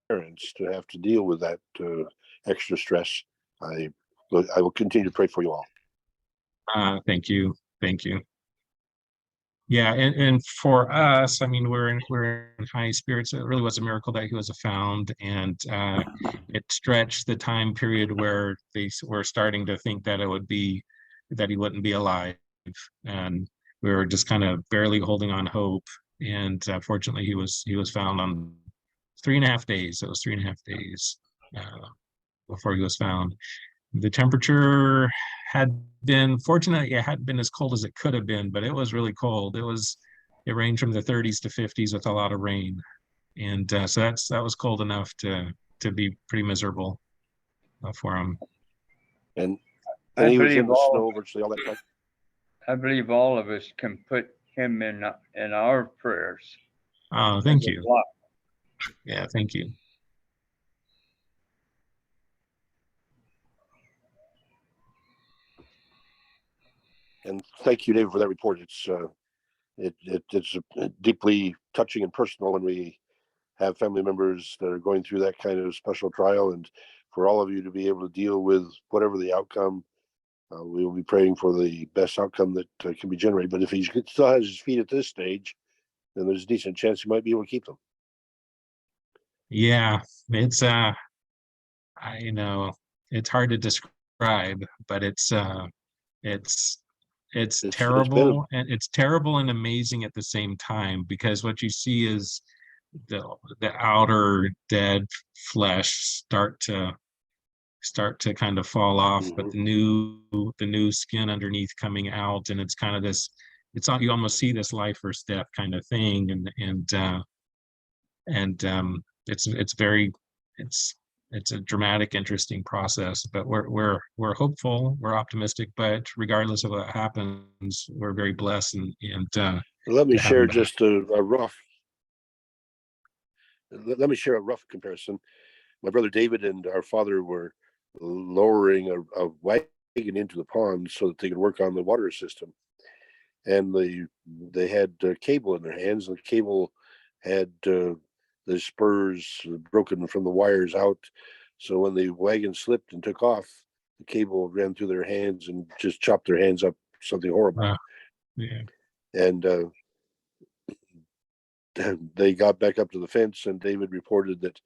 parents to have to deal with that extra stress. I will continue to pray for you all. Thank you. Thank you. Yeah, and for us, I mean, we're in high spirits. It really was a miracle that he was found, and it stretched the time period where they were starting to think that that he wouldn't be alive, and we were just kind of barely holding on hope. And fortunately, he was found on 3.5 days. It was 3.5 days before he was found. The temperature had been fortunate, it hadn't been as cold as it could have been, but it was really cold. It ranged from the 30s to 50s with a lot of rain. And so that was cold enough to be pretty miserable for him. And I he was in believe the all snow of virtually all that time. I believe all of us can put him in our prayers. Oh, as thank a you. block. Yeah, thank you. And thank you, David, for that report. It's deeply touching and personal when we have family members that are going through that kind of special trial, and for all of you to be able to deal with whatever the outcome. We will be praying for the best outcome that can be generated. But if he still has his feet at this stage, then there's a decent chance he might be able to keep them. Yeah, it's I know it's hard to describe, but it's It's been it's terrible and amazing at the same time, because what you see is the outer dead flesh start to kind of fall off, but the new skin underneath coming out, and it's kind of this, you almost see this life or death kind of thing, and it's very it's it's a dramatic, interesting process, but we're hopeful, we're optimistic, but regardless of what happens, we're very blessed and let me to have share him back. just a rough. Let me share a rough comparison. My brother David and our father were lowering a wagon into the pond so that they could work on the water system, and they had cable in their hands. And the cable had the spurs broken from the wires out, so when the wagon slipped and took off, the cable ran through their hands and just chopped their hands up, something horrible. Yeah. And they got back up to the fence, and David reported that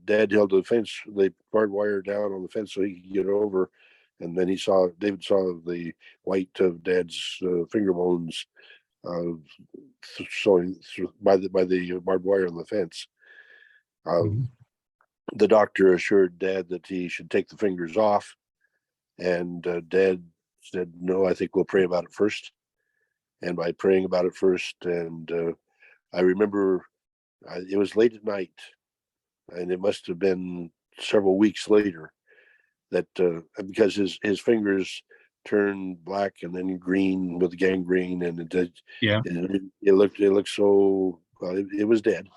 Dad held the fence. They barbed wire down on the fence so he could get over, and then David saw the white of Dad's finger bones showing by the barbed wire on the fence. Mhm. The doctor assured Dad that he should take the fingers off, and Dad said, "No, I think we'll pray about it first." And by praying about it first, and I remember it was late at night, and it must have been several weeks later that because his fingers turned black and then green with gangrene, and Yeah. it looked so it was dead,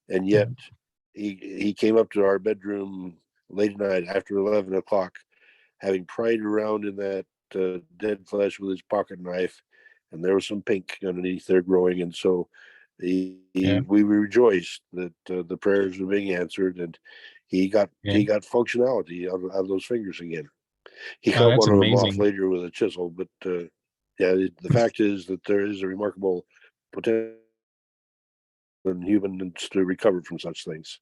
and yet he came up to our bedroom late at night after 11 o'clock, having pried around in that dead flesh with his pocket knife, and there was some pink underneath there growing, and so we rejoiced that the prayers were being answered, and he got functionality out of those fingers again. He cut That's one of them off amazing. later with a chisel, but yeah, the fact is that there is a remarkable potential in humans to recover from such things,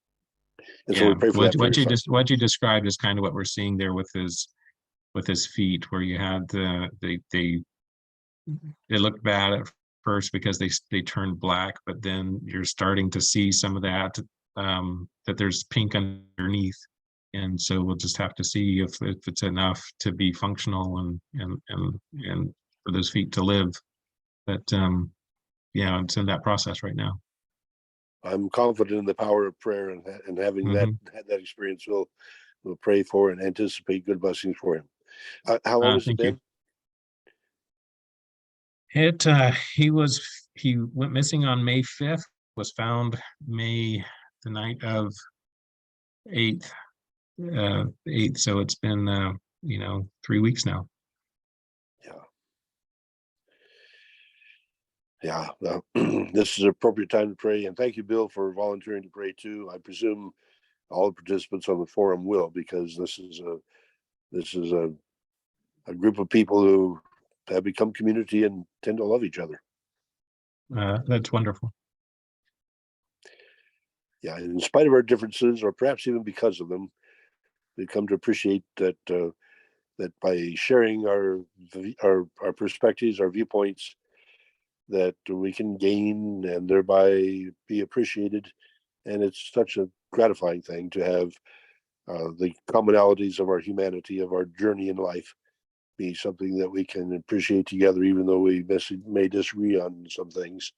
and so we Yeah, pray for that for your son. what you described is kind of what we're seeing there with his feet, where you had they looked bad at first because they turned black, but then you're starting to see some of that that there's pink underneath, and so we'll just have to see if it's enough to be functional and for those feet to live. But yeah, it's in that process right now. I'm confident in the power of prayer, and having Mhm. had that experience, we'll pray for and anticipate good blessings for him. How long has it Thank you. been? He went missing on May 5th, was found May the night of 8th. 8th, so it's been 3 weeks now. Yeah, well, this is an appropriate time to pray, and thank you, Bill, for volunteering to pray too. I presume all the participants on the forum will, because this is a group of people who have become community and tend to love each other. That's wonderful. Yeah, in spite of our differences, or perhaps even because of them, we've come to appreciate that that by sharing our perspectives, our viewpoints, that we can gain and thereby be appreciated. And it's such a gratifying thing to have the commonalities of our humanity, of our journey in life, be something that we can appreciate together, even though we may disagree on some things.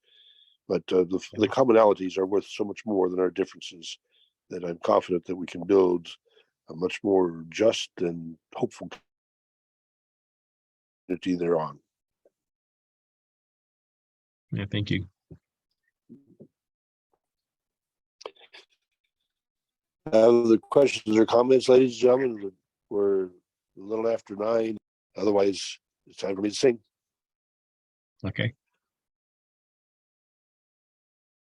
But the commonalities are worth so much more than our differences, that I'm confident that we can build a much more just and hopeful community thereon. Yeah, thank you. Other questions or comments, ladies and gentlemen? We're a little after 9. Otherwise, it's time for me to sing. Okay.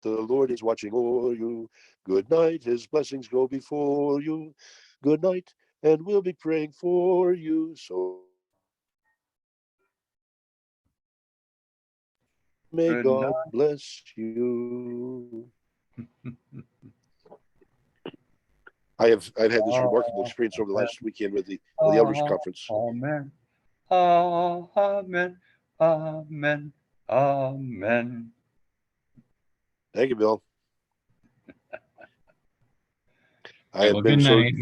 The Lord is watching over you. Good night. His blessings go before you. Good night. And we'll be praying for you. So may Good God night. bless you. I've had this remarkable experience over the last weekend with the Elders Conference. Amen. Amen. Amen. Amen. Thank you, Bill. I Well, have been good so night.